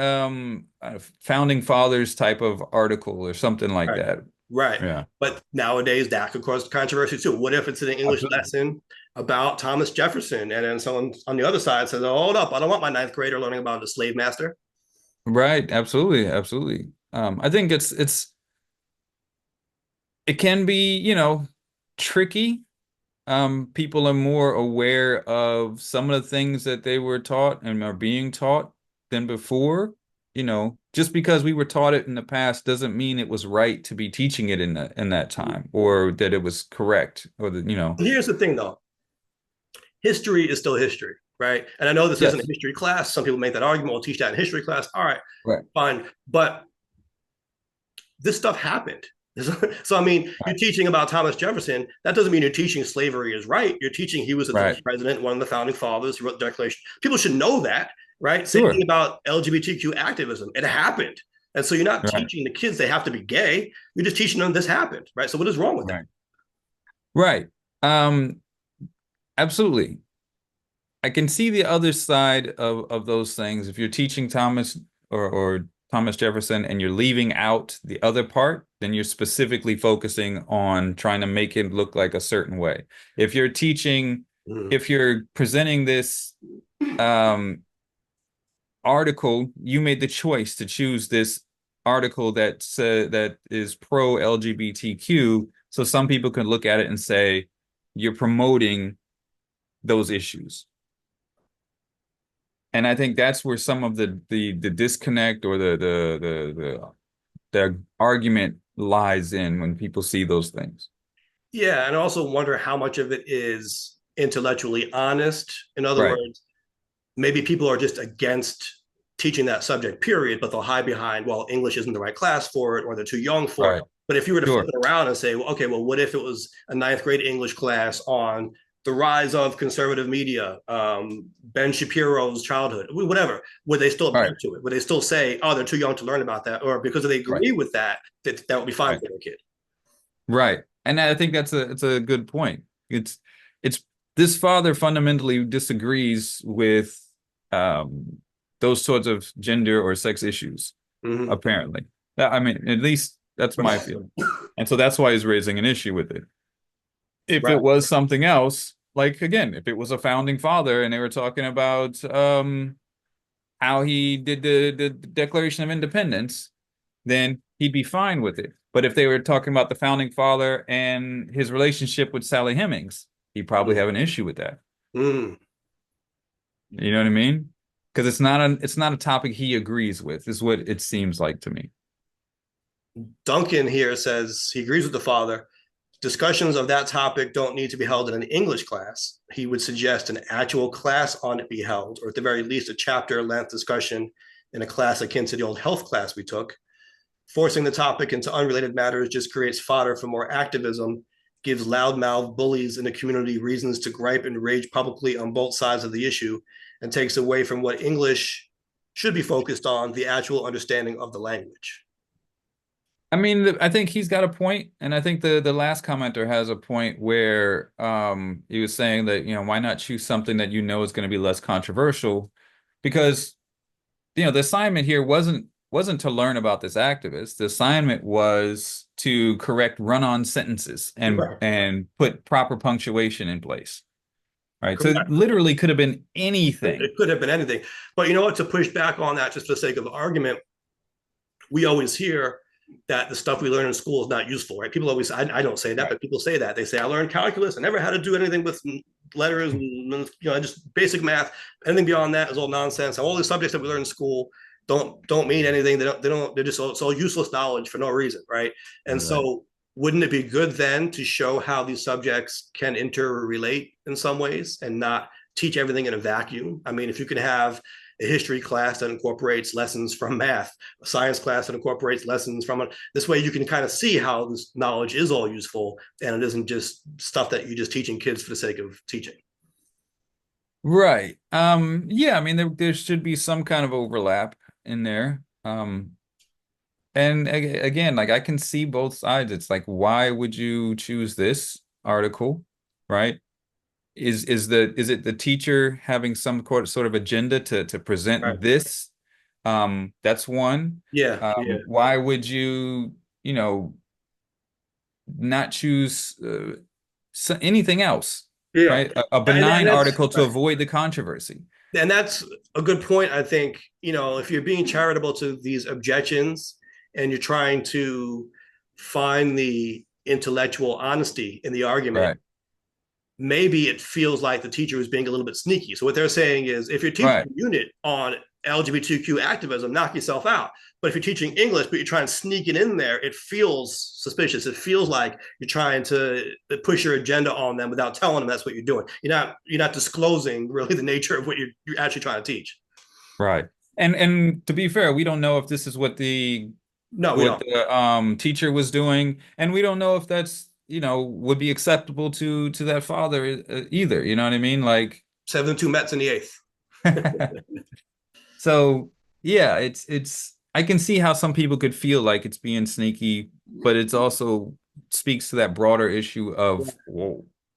B: founding fathers type of article or something like
A: Right.
B: that.
A: Right.
B: Yeah,
A: But nowadays that could cause controversy too. What if it's an English
B: absolutely.
A: lesson about Thomas Jefferson, and then someone on the other side says, oh, hold up, I don't want my ninth grader learning about the slave master.
B: Right, absolutely, absolutely. I think it can be, tricky. People are more aware of some of the things that they were taught and are being taught than before. Just because we were taught it in the past doesn't mean it was right to be teaching it in that time, or that it was correct, or that.
A: Here's the thing though, history is still history, right? And I know this isn't a
B: Yes,
A: history class. Some people make that argument, we'll teach that in history class. All right,
B: right,
A: fine. But this stuff happened. So, I mean, you're
B: right,
A: teaching about Thomas Jefferson. That doesn't mean you're teaching slavery is right. You're teaching he was the
B: right.
A: first president, one of the founding fathers. He wrote the Declaration. People should know that, right? Same thing
B: Sure,
A: about LGBTQ activism. It happened. And so you're not
B: right,
A: teaching the kids they have to be gay. You're just teaching them this happened, right? So what is wrong with that?
B: right, right. Um, Absolutely. I can see the other side of those things. If you're teaching Thomas or Thomas Jefferson and you're leaving out the other part, then you're specifically focusing on trying to make it look like a certain way. If you're teaching,
A: Mm.
B: if you're presenting this um, article, you made the choice to choose this article that is pro LGBTQ, so some people can look at it and say you're promoting those issues. And I think that's where some of the disconnect or the argument lies in when people see those things.
A: Yeah, and I also wonder how much of it is intellectually honest. In other
B: Right,
A: words, maybe people are just against teaching that subject, period, but they'll hide behind, well, English isn't the right class for it, or they're too young for it.
B: right.
A: But if you were to flip
B: Sure.
A: it around and say, well, okay, well, what if it was a ninth grade English class on the rise of conservative media, Ben Shapiro's childhood, whatever? Would they still
B: Right,
A: object to it? Would they still say, oh, they're too young to learn about that? Or because they
B: right,
A: agree with that, that would be fine
B: right,
A: for their kid?
B: right. And I think it's a good point. It's this father fundamentally disagrees with um those sorts of gender or sex issues,
A: Mm-hmm.
B: apparently. I mean, at least that's my feeling. And so that's why he's raising an issue with it. If
A: Right.
B: it was something else, like again, if it was a founding father and they were talking about how he did the Declaration of Independence, then he'd be fine with it. But if they were talking about the founding father and his relationship with Sally Hemings, he'd probably have an issue with that.
A: Mm.
B: You know what I mean? Because it's not a topic he agrees with, is what it seems like to me.
A: Duncan here says he agrees with the father. Discussions of that topic don't need to be held in an English class. He would suggest an actual class on it be held, or at the very least, a chapter length discussion in a class akin to the old health class we took. Forcing the topic into unrelated matters just creates fodder for more activism, gives loudmouth bullies in the community reasons to gripe and rage publicly on both sides of the issue, and takes away from what English should be focused on, the actual understanding of the language.
B: I mean, I think he's got a point, and I think the last commenter has a point where he was saying that, why not choose something that is going to be less controversial? Because, the assignment here wasn't to learn about this activist. The assignment was to correct run-on sentences
A: Right.
B: and put proper punctuation in place. Right. So it
A: Correct.
B: literally could have been anything.
A: It could have been anything. But you know what? To push back on that, just for the sake of the argument, we always hear that the stuff we learn in school is not useful, right? People always, I don't say that,
B: Right.
A: but people say that. They say, I learned calculus. I never had to do anything with letters and, just basic math. Anything beyond that is all nonsense. All the subjects that we learn in school don't mean anything. They're just it's all useless knowledge for no reason, right? And
B: Right.
A: so wouldn't it be good then to show how these subjects can interrelate in some ways and not teach everything in a vacuum? I mean, if you can have a history class that incorporates lessons from math, a science class that incorporates lessons from it. This way you can kind of see how this knowledge is all useful and it isn't just stuff that you're just teaching kids for the sake of teaching.
B: Right. Yeah, I mean there should be some kind of overlap in there. And again, like I can see both sides. It's like, why would you choose this article, right? is it the teacher having some sort of agenda to
A: Right.
B: present this? That's one.
A: Yeah, yeah,
B: Why would you, not choose anything else,
A: yeah.
B: right? A
A: And
B: benign
A: that's
B: article to
A: right.
B: avoid the controversy.
A: And that's a good point. I think, if you're being charitable to these objections and you're trying to find the intellectual honesty in the argument,
B: Right,
A: maybe it feels like the teacher is being a little bit sneaky. So what they're saying is, if you're teaching
B: right,
A: a unit on LGBTQ activism, knock yourself out. But if you're teaching English, but you're trying to sneak it in there, it feels suspicious. It feels like you're trying to push your agenda on them without telling them that's what you're doing. You're not disclosing really the nature of what you're actually trying to teach.
B: right. And to be fair, we don't know if this is what the
A: No, we
B: what
A: don't.
B: the teacher was doing, and we don't know if that's, would be acceptable to that father either. You know what I mean? Like,
A: 7-2 Mets in the eighth.
B: so yeah, it's I can see how some people could feel like it's being sneaky, but it's also speaks to that broader issue of,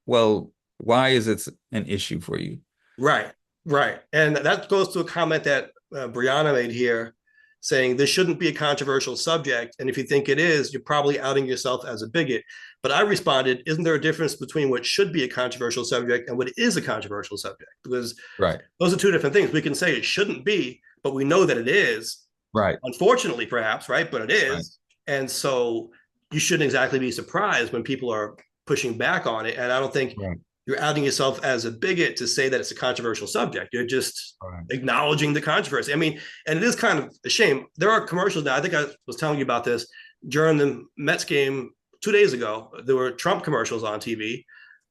B: well, why is it an issue for you?
A: Right, right. And that goes to a comment that Brianna made here saying this shouldn't be a controversial subject. And if you think it is, you're probably outing yourself as a bigot. But I responded, isn't there a difference between what should be a controversial subject and what is a controversial subject? Because
B: Right,
A: those are two different things. We can say it shouldn't be, but we know that it is,
B: right,
A: unfortunately, perhaps, right? But it
B: right,
A: is. And so you shouldn't exactly be surprised when people are pushing back on it. And I don't think
B: right,
A: you're outing yourself as a bigot to say that it's a controversial subject. You're just
B: right.
A: acknowledging the controversy. I mean, and it is kind of a shame. There are commercials now. I think I was telling you about this during the Mets game 2 days ago. There were Trump commercials on TV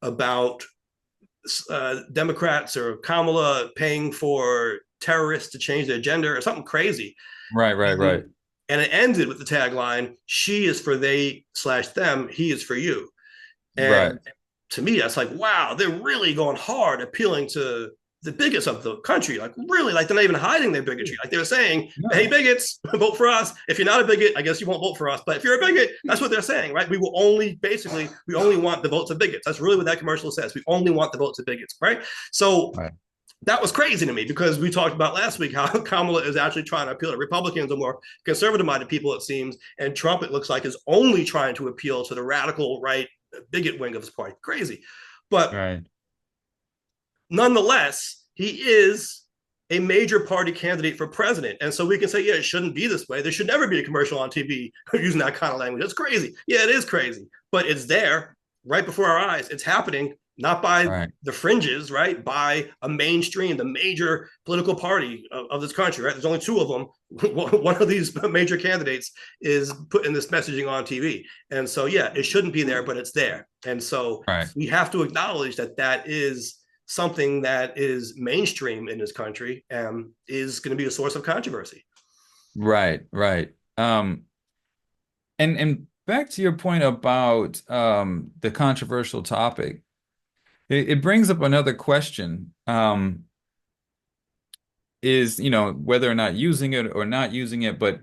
A: about Democrats or Kamala paying for terrorists to change their gender or something crazy.
B: Right, right, right,
A: And, and it ended with the tagline, she is for they/them, he is for you.
B: right.
A: And to me, that's like, wow, they're really going hard, appealing to the bigots of the country. Like, really, like they're not even hiding their bigotry. Like they were saying, hey,
B: No,
A: bigots, vote for us. If you're not a bigot, I guess you won't vote for us. But if you're a bigot, that's what they're saying, right? We only want the votes of bigots. That's really what that commercial says. We only want the votes of bigots, right? So
B: right,
A: that was crazy to me because we talked about last week how Kamala is actually trying to appeal to Republicans or more conservative-minded people, it seems, and Trump, it looks like, is only trying to appeal to the radical right bigot wing of his party. Crazy. But
B: right,
A: nonetheless, he is a major party candidate for president. And so we can say, yeah, it shouldn't be this way. There should never be a commercial on TV using that kind of language. That's crazy. Yeah, it is crazy, but it's there right before our eyes. It's happening, not by
B: right,
A: the fringes, right? By a mainstream, the major political party of this country, right? There's only two of them. One of these major candidates is putting this messaging on TV. And so, yeah, it shouldn't be there, but it's there. And so
B: right,
A: we have to acknowledge that that is something that is mainstream in this country and is going to be a source of controversy.
B: right, right. And back to your point about the controversial topic, it brings up another question. Is, whether or not using it or not using it, but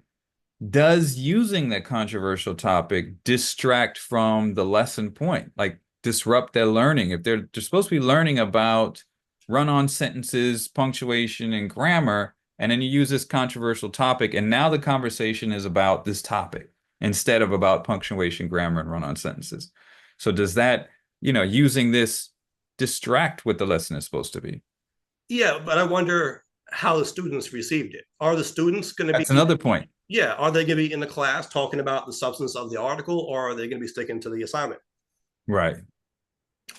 B: does using that controversial topic distract from the lesson point, like disrupt their learning? If they're supposed to be learning about run-on sentences, punctuation, and grammar, and then you use this controversial topic, and now the conversation is about this topic instead of about punctuation, grammar, and run-on sentences. So does that, using this distract what the lesson is supposed to be?
A: Yeah, but I wonder how the students received it. Are the students going to
B: That's
A: be,
B: another point.
A: yeah, are they going to be in the class talking about the substance of the article, or are they going to be sticking to the assignment?
B: Right,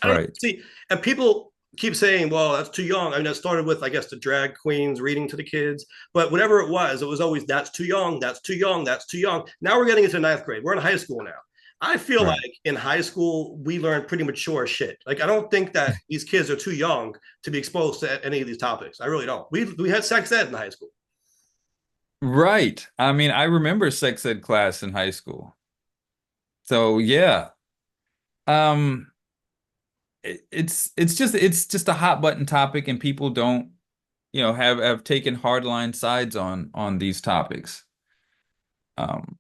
A: I don't
B: right,
A: see. And people keep saying, well, that's too young. I mean, that started with, I guess, the drag queens reading to the kids, but whatever it was always, that's too young, that's too young, that's too young. Now we're getting into ninth grade. We're in high school now. I feel
B: right.
A: like in high school, we learn pretty mature shit. Like, I don't think that these kids are too young to be exposed to any of these topics. I really don't. We had sex ed in high school.
B: Right. I mean, I remember sex ed class in high school. So yeah. Um it's just a hot button topic, and people don't, have taken hardline sides on these topics. Um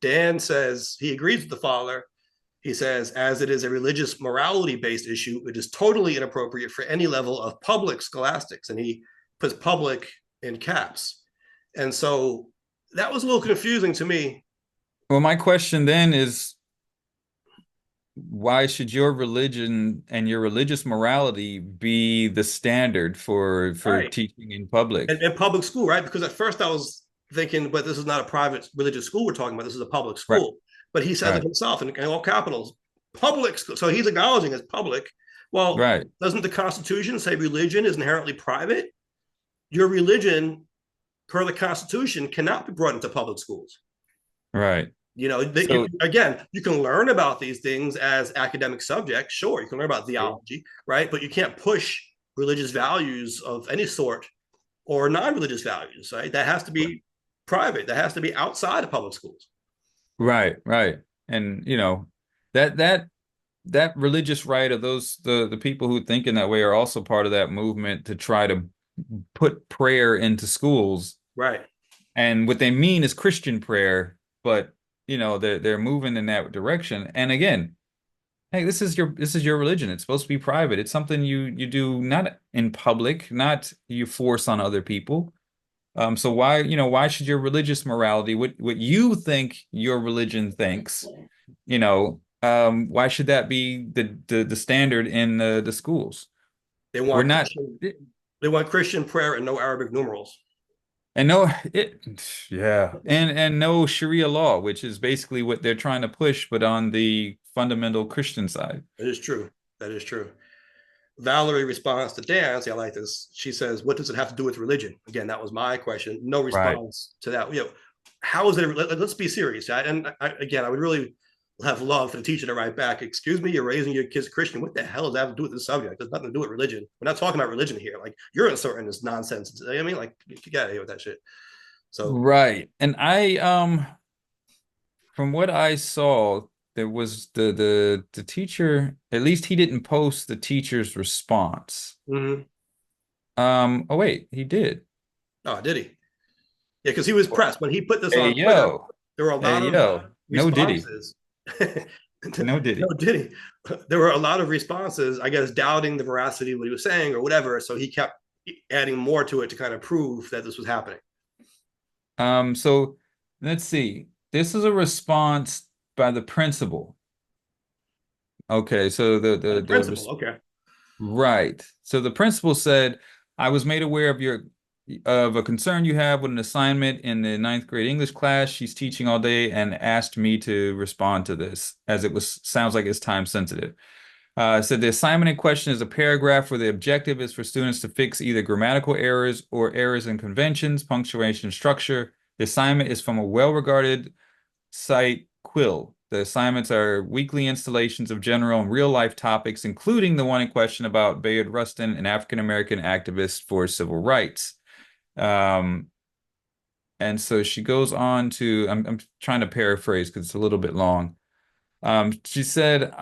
A: Dan says he agrees with the father. He says, as it is a religious morality-based issue, it is totally inappropriate for any level of public scholastics. And he puts public in caps. And so that was a little confusing to me.
B: Well, my question then is, why should your religion and your religious morality be the standard for
A: Right.
B: teaching in public?
A: And public school, right? Because at first I was thinking, but this is not a private religious school we're talking about. This is a public
B: Right,
A: school. But he says it
B: right,
A: himself in all capitals, public school. So he's acknowledging it's public. Well,
B: right,
A: doesn't the Constitution say religion is inherently private? Your religion, per the Constitution, cannot be brought into public schools.
B: right.
A: You know,
B: So,
A: again, you can learn about these things as academic subjects. Sure, you can learn about theology, right? But you can't push religious values of any sort or non-religious values, right? That has to be private. That has to be outside of public schools.
B: right, right. And that that religious right of those the people who think in that way are also part of that movement to try to put prayer into schools.
A: Right.
B: And what they mean is Christian prayer, but they're moving in that direction. And again, hey, this is your religion. It's supposed to be private. It's something you do not in public, not you force on other people. So why should your religious morality, what you think your religion thinks, why should that be the standard in the schools?
A: They
B: We're
A: want
B: not,
A: Christian, they want Christian prayer and no Arabic numerals.
B: and no, yeah, and no Sharia law, which is basically what they're trying to push, but on the fundamental Christian side.
A: That is true. That is true. Valerie responds to Dan. See, I like this. She says, "What does it have to do with religion?" Again, that was my question. No
B: Right.
A: response to that. How is it? Let's be serious. And again, I would really have love for the teacher to write back. Excuse me, you're raising your kids Christian. What the hell does that have to do with this subject? There's nothing to do with religion. We're not talking about religion here. Like you're inserting this nonsense. I mean, like you got to hear with that shit. So
B: Right. And from what I saw, there was the teacher, at least he didn't post the teacher's response.
A: mhm.
B: Oh wait, he did.
A: Oh, did he? Yeah, because he was pressed when he put this
B: Hey
A: on Twitter.
B: yo.
A: There were a
B: Hey
A: lot of
B: yo. No diddy.
A: responses.
B: No
A: No,
B: diddy.
A: did he? There were a lot of responses, I guess, doubting the veracity of what he was saying or whatever. So he kept adding more to it to kind of prove that this was happening.
B: So let's see. This is a response by the principal. Okay, so
A: The principal, okay.
B: right. So the principal said, I was made aware of a concern you have with an assignment in the ninth grade English class. She's teaching all day and asked me to respond to this as sounds like it's time sensitive. Said the assignment in question is a paragraph where the objective is for students to fix either grammatical errors or errors in conventions, punctuation, structure. The assignment is from a well-regarded site, Quill. The assignments are weekly installations of general and real-life topics, including the one in question about Bayard Rustin, an African-American activist for civil rights. And so she goes on to, I'm trying to paraphrase because it's a little bit long. She said,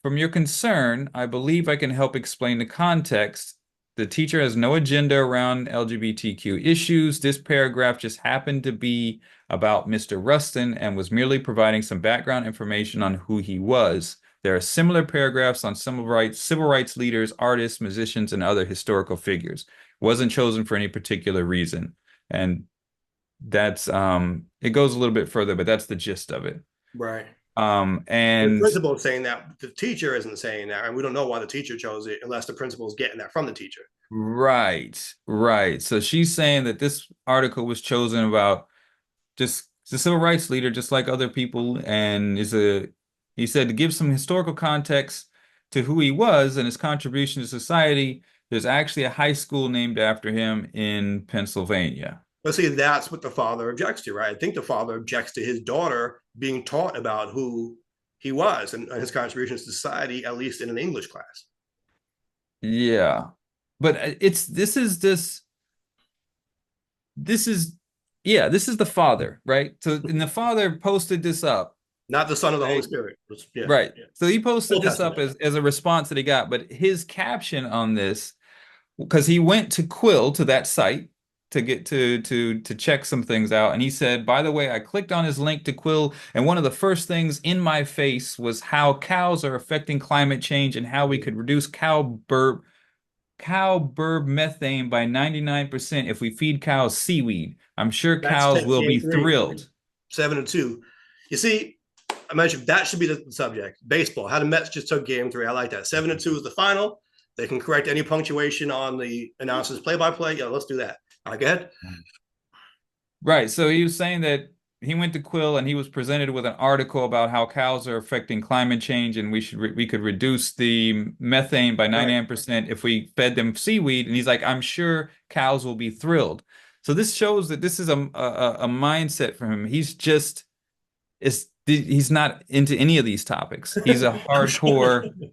B: from your concern, I believe I can help explain the context. The teacher has no agenda around LGBTQ issues. This paragraph just happened to be about Mr. Rustin and was merely providing some background information on who he was. There are similar paragraphs on civil rights leaders, artists, musicians, and other historical figures. Wasn't chosen for any particular reason. And that's it goes a little bit further, but that's the gist of it.
A: Right. The
B: And
A: principal is saying that the teacher isn't saying that, and we don't know why the teacher chose it unless the principal is getting that from the teacher.
B: right, right. So she's saying that this article was chosen about just the civil rights leader, just like other people, and he said to give some historical context to who he was and his contribution to society. There's actually a high school named after him in Pennsylvania.
A: But see, that's what the father objects to, right? I think the father objects to his daughter being taught about who he was and his contributions to society, at least in an English class.
B: Yeah. But this is yeah, this is the father, right? So and the father posted this up.
A: Not the son of the Holy
B: Right.
A: Spirit. Yeah.
B: Right.
A: Yeah.
B: So he posted
A: Old
B: this up
A: Testament.
B: as a response that he got, but his caption on this, because he went to Quill to that site, to get to check some things out, and he said, by the way, I clicked on his link to Quill, and one of the first things in my face was how cows are affecting climate change and how we could reduce cow burb methane by 99% if we feed cows seaweed. I'm sure
A: That's
B: cows will
A: game
B: be
A: three,
B: thrilled.
A: 7-2. You see, I mentioned that should be the subject. Baseball. How the Mets just took game three. I like that. 7-2 is the final. They can correct any punctuation on the announcer's play-by-play. Yeah, let's do that. All right, go ahead.
B: Right. So he was saying that he went to Quill and he was presented with an article about how cows are affecting climate change and we could reduce the methane by
A: Right.
B: 99% if we fed them seaweed. And he's like, I'm sure cows will be thrilled. So this shows that this is a mindset for him. He's not into any of these topics. He's a
A: I'm sure,
B: hardcore.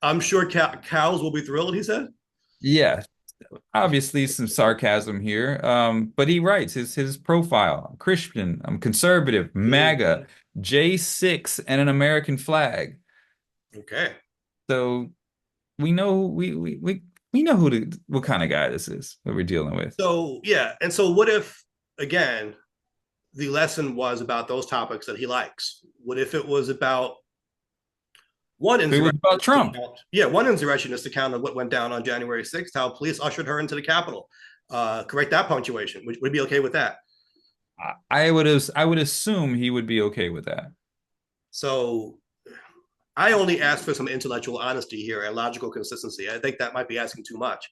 A: I'm sure cows will be thrilled, he said.
B: Yeah, obviously some sarcasm here. But he writes his profile: I'm Christian, I'm conservative,
A: Mhm.
B: MAGA, J6, and an American flag.
A: Okay.
B: So we know we know what kind of guy this is that we're dealing with.
A: So, yeah. And so, what if, again, the lesson was about those topics that he likes? What if it was about one
B: It was about
A: insurrectionist
B: Trump.
A: account? Yeah, one insurrectionist account of what went down on January 6th, how police ushered her into the Capitol. Correct that punctuation. Would be okay with that.
B: I would assume he would be okay with that.
A: So I only ask for some intellectual honesty here and logical consistency. I think that might be asking too much,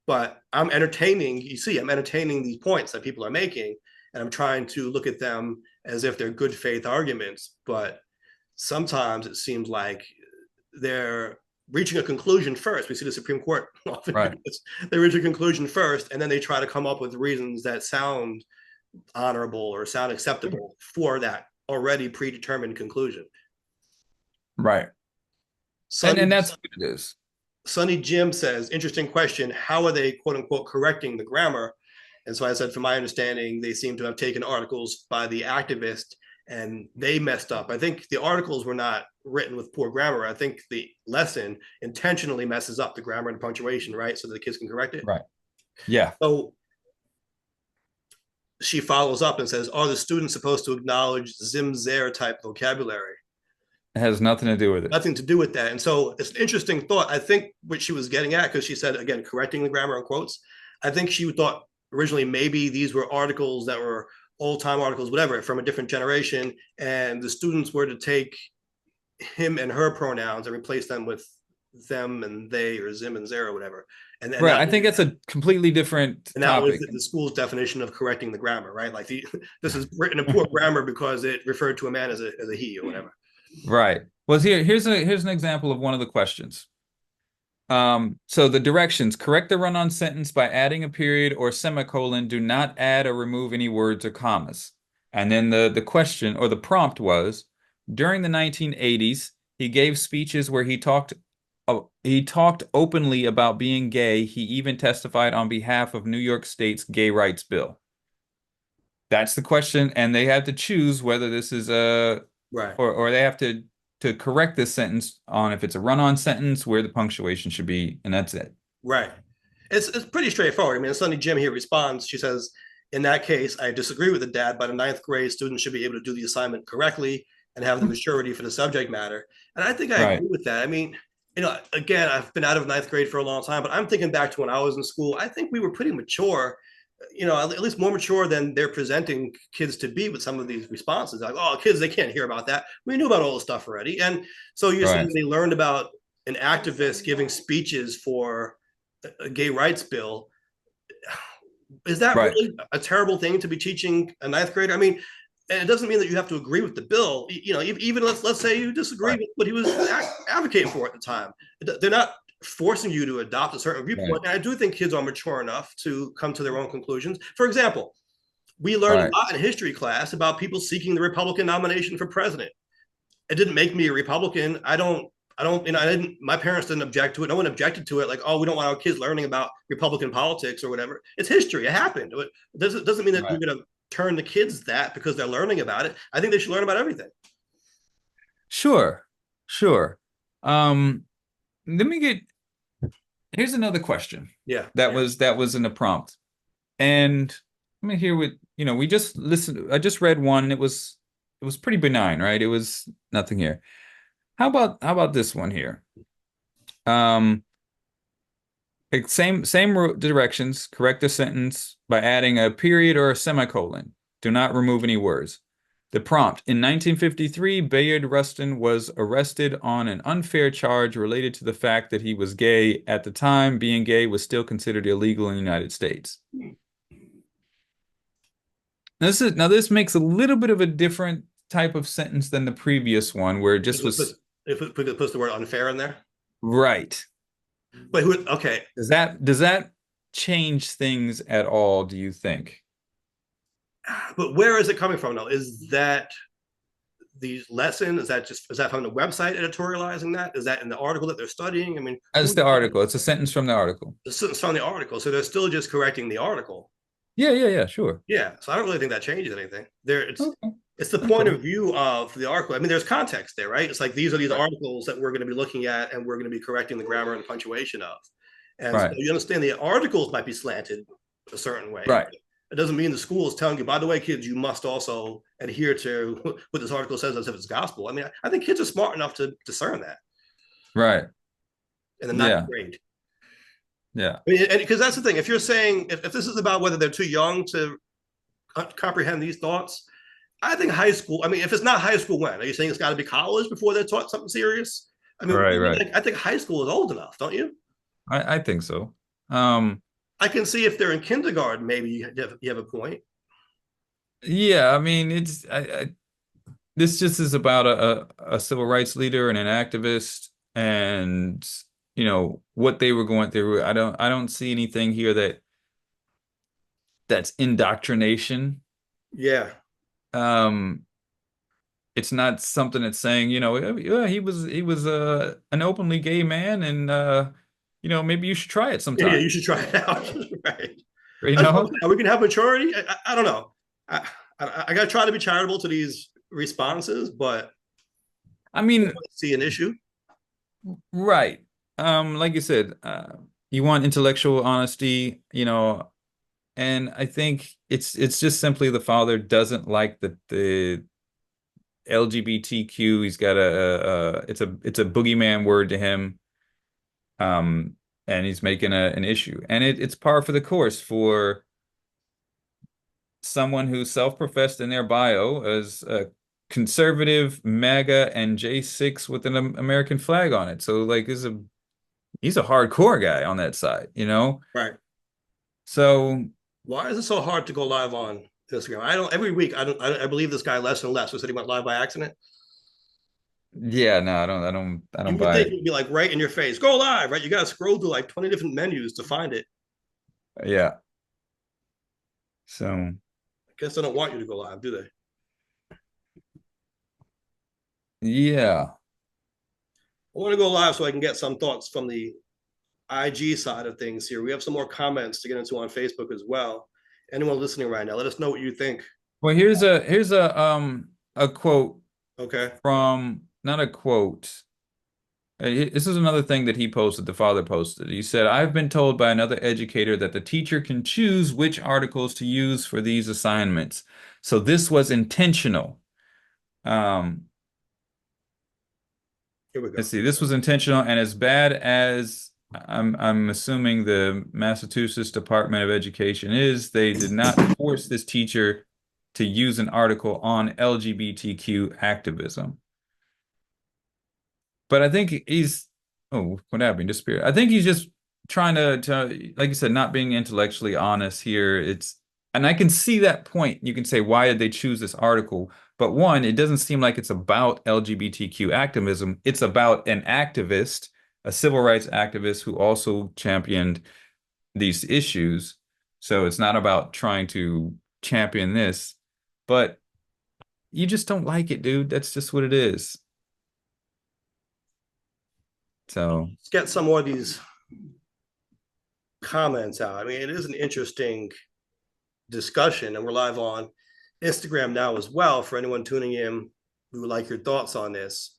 A: but I'm entertaining. You see, I'm entertaining these points that people are making, and I'm trying to look at them as if they're good faith arguments. But sometimes it seems like they're reaching a conclusion first. We see the Supreme Court often do
B: Right.
A: this. They reach a conclusion first, and then they try to come up with reasons that sound honorable or sound acceptable for that already predetermined conclusion.
B: Right. And
A: Sonny,
B: and that's what it is.
A: Sonny Jim says, interesting question. How are they, quote unquote, correcting the grammar? And so I said, from my understanding, they seem to have taken articles by the activist and they messed up. I think the articles were not written with poor grammar. I think the lesson intentionally messes up the grammar and punctuation, right? So that the kids can correct it.
B: Right. Yeah.
A: So she follows up and says, are the students supposed to acknowledge Zim Zer type vocabulary?
B: It has nothing to do with it.
A: Nothing to do with that. And so it's an interesting thought. I think what she was getting at, because she said, again, correcting the grammar in quotes, I think she thought originally maybe these were articles that were old time articles, whatever, from a different generation. And the students were to take him and her pronouns and replace them with them and they or Zim and Zara or whatever. And
B: Right.
A: that
B: I think that's a completely different
A: and that was
B: topic.
A: the school's definition of correcting the grammar, right? Like this is written in poor grammar because it referred to a man as a he or whatever.
B: Right. Well, here's an example of one of the questions. So the directions: correct the run-on sentence by adding a period or semicolon. Do not add or remove any words or commas. And then the question or the prompt was, during the 1980s, he gave speeches where he talked openly about being gay. He even testified on behalf of New York State's gay rights bill. That's the question, and they have to choose whether this is a
A: Right.
B: or they have to correct this sentence on if it's a run-on sentence where the punctuation should be, and that's it.
A: Right. It's pretty straightforward. I mean, Sunny Jim here responds. She says, in that case, I disagree with the dad. By the ninth grade, students should be able to do the assignment correctly and have the maturity for the subject matter. And I think I
B: Right.
A: agree with that. I mean, again, I've been out of ninth grade for a long time, but I'm thinking back to when I was in school. I think we were pretty mature, at least more mature than they're presenting kids to be with some of these responses. Like, oh, kids, they can't hear about that. We knew about all this stuff already. And so you're saying
B: Right.
A: they learned about an activist giving speeches for a gay rights bill. Is that
B: Right.
A: really a terrible thing to be teaching a ninth grader? I mean, and it doesn't mean that you have to agree with the bill. Even let's say you disagree
B: Right.
A: with what he was advocating for at the time. They're not forcing you to adopt a certain viewpoint.
B: Right.
A: And I do think kids are mature enough to come to their own conclusions. For example, we learned
B: Right.
A: a lot in history class about people seeking the Republican nomination for president. It didn't make me a Republican. I didn't, my parents didn't object to it. No one objected to it. Like, oh, we don't want our kids learning about Republican politics or whatever. It's history. It happened. It doesn't mean that
B: Right.
A: we're going to turn the kids that because they're learning about it. I think they should learn about everything.
B: Sure. Sure. Um, let me get Here's another question
A: Yeah.
B: that was in the prompt. And I mean, here with, we just listened. I just read one. It was pretty benign, right? It was nothing here. How about this one here? Um, same directions. Correct the sentence by adding a period or a semicolon. Do not remove any words. The prompt: in 1953, Bayard Rustin was arrested on an unfair charge related to the fact that he was gay. At the time, being gay was still considered illegal in the United States. Now this makes a little bit of a different type of sentence than the previous one, where it just was
A: If we could put the word unfair in there.
B: right.
A: Wait, who? Okay,
B: Does that change things at all, do you think?
A: but where is it coming from? Though, is that these lessons? Is that from the website editorializing that? Is that in the article that they're studying? I mean,
B: That's the article. It's a sentence from the article.
A: it's from the article, so they're still just correcting the article.
B: Yeah, yeah, yeah, sure.
A: Yeah, so I don't really think that changes anything.
B: Okay.
A: It's the point
B: Okay.
A: of view of the article. I mean, there's context there, right? It's like these are these
B: Right.
A: articles that we're going to be looking at, and we're going to be correcting the grammar and punctuation of. And so
B: Right.
A: you understand the articles might be slanted a certain way.
B: Right.
A: It doesn't mean the school is telling you, by the way, kids, you must also adhere to what this article says as if it's gospel. I mean, I think kids are smart enough to discern that
B: Right.
A: in the ninth
B: Yeah.
A: grade.
B: Yeah.
A: I mean, because that's the thing. If you're saying if this is about whether they're too young to comprehend these thoughts, I think high school. I mean, if it's not high school, when are you saying it's got to be college before they're taught something serious? I mean,
B: Right, right.
A: I think high school is old enough, don't you?
B: I think so. Um,
A: I can see if they're in kindergarten, maybe you have a point.
B: yeah, I mean, this just is about a civil rights leader and an activist, and what they were going through. I don't see anything here that's indoctrination.
A: Yeah,
B: Um, it's not something that's saying, yeah, he was an openly gay man, and maybe you should try it
A: yeah,
B: sometime.
A: you should try it out. Right.
B: You
A: That's what I'm
B: know?
A: saying. Are we gonna have maturity? I don't know. I got to try to be charitable to these responses, but
B: I
A: I
B: mean,
A: see an issue.
B: right. Like you said, you want intellectual honesty, and I think it's just simply the father doesn't like the LGBTQ. He's got it's a boogeyman word to him. Um, and he's making an issue. And it's par for the course for someone who self-professed in their bio as a conservative, MAGA, and J6 with an American flag on it. So like he's a hardcore guy on that side.
A: Right.
B: So
A: Why is it so hard to go live on Instagram? I don't. Every week, I believe this guy less and less. So said he went live by accident.
B: yeah, no, I don't
A: You would
B: buy
A: think
B: it.
A: it would be like right in your face, go live, right? You got to scroll through like 20 different menus to find it.
B: Yeah. So
A: I guess they don't want you to go live, do they?
B: yeah.
A: I want to go live so I can get some thoughts from the IG side of things here. We have some more comments to get into on Facebook as well. Anyone listening right now, let us know what you think.
B: Well, here's a quote
A: Okay.
B: from not a quote. This is another thing that he posted, the father posted. He said, I've been told by another educator that the teacher can choose which articles to use for these assignments. So this was intentional. Um,
A: Here we go.
B: let's see, this was intentional, and as bad as I'm assuming the Massachusetts Department of Education is, they did not force this teacher to use an article on LGBTQ activism. But I think what happened? Disappeared. I think he's just trying to, like you said, not being intellectually honest here. And I can see that point. You can say, why did they choose this article? But one, it doesn't seem like it's about LGBTQ activism. It's about an activist, a civil rights activist who also championed these issues. So it's not about trying to champion this, but you just don't like it, dude. That's just what it is. So,
A: Let's get some more of these comments out. I mean, it is an interesting discussion, and we're live on Instagram now as well. For anyone tuning in, we would like your thoughts on this.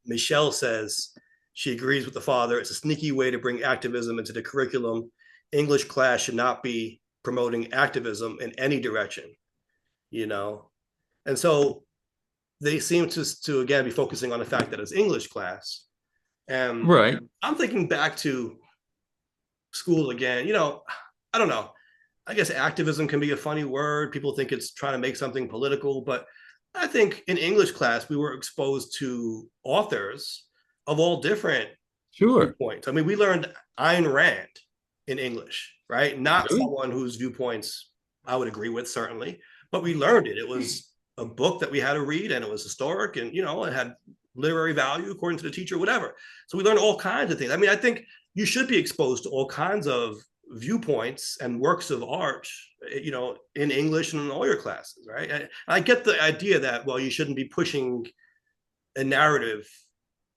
A: Michelle says she agrees with the father. It's a sneaky way to bring activism into the curriculum. English class should not be promoting activism in any direction, you know? And so they seem to again be focusing on the fact that it's English class. And
B: Right.
A: I'm thinking back to school again, you know, I don't know. I guess activism can be a funny word. People think it's trying to make something political, but I think in English class we were exposed to authors of all different
B: Sure.
A: viewpoints. I mean, we learned Ayn Rand in English, right? Not
B: Really?
A: someone whose viewpoints I would agree with, certainly, but we learned it. It was a book that we had to read, and it was historic, and you know, it had literary value according to the teacher, whatever. So we learned all kinds of things. I mean, I think you should be exposed to all kinds of viewpoints and works of art, you know, in English and in all your classes, right? I get the idea that, well, you shouldn't be pushing a narrative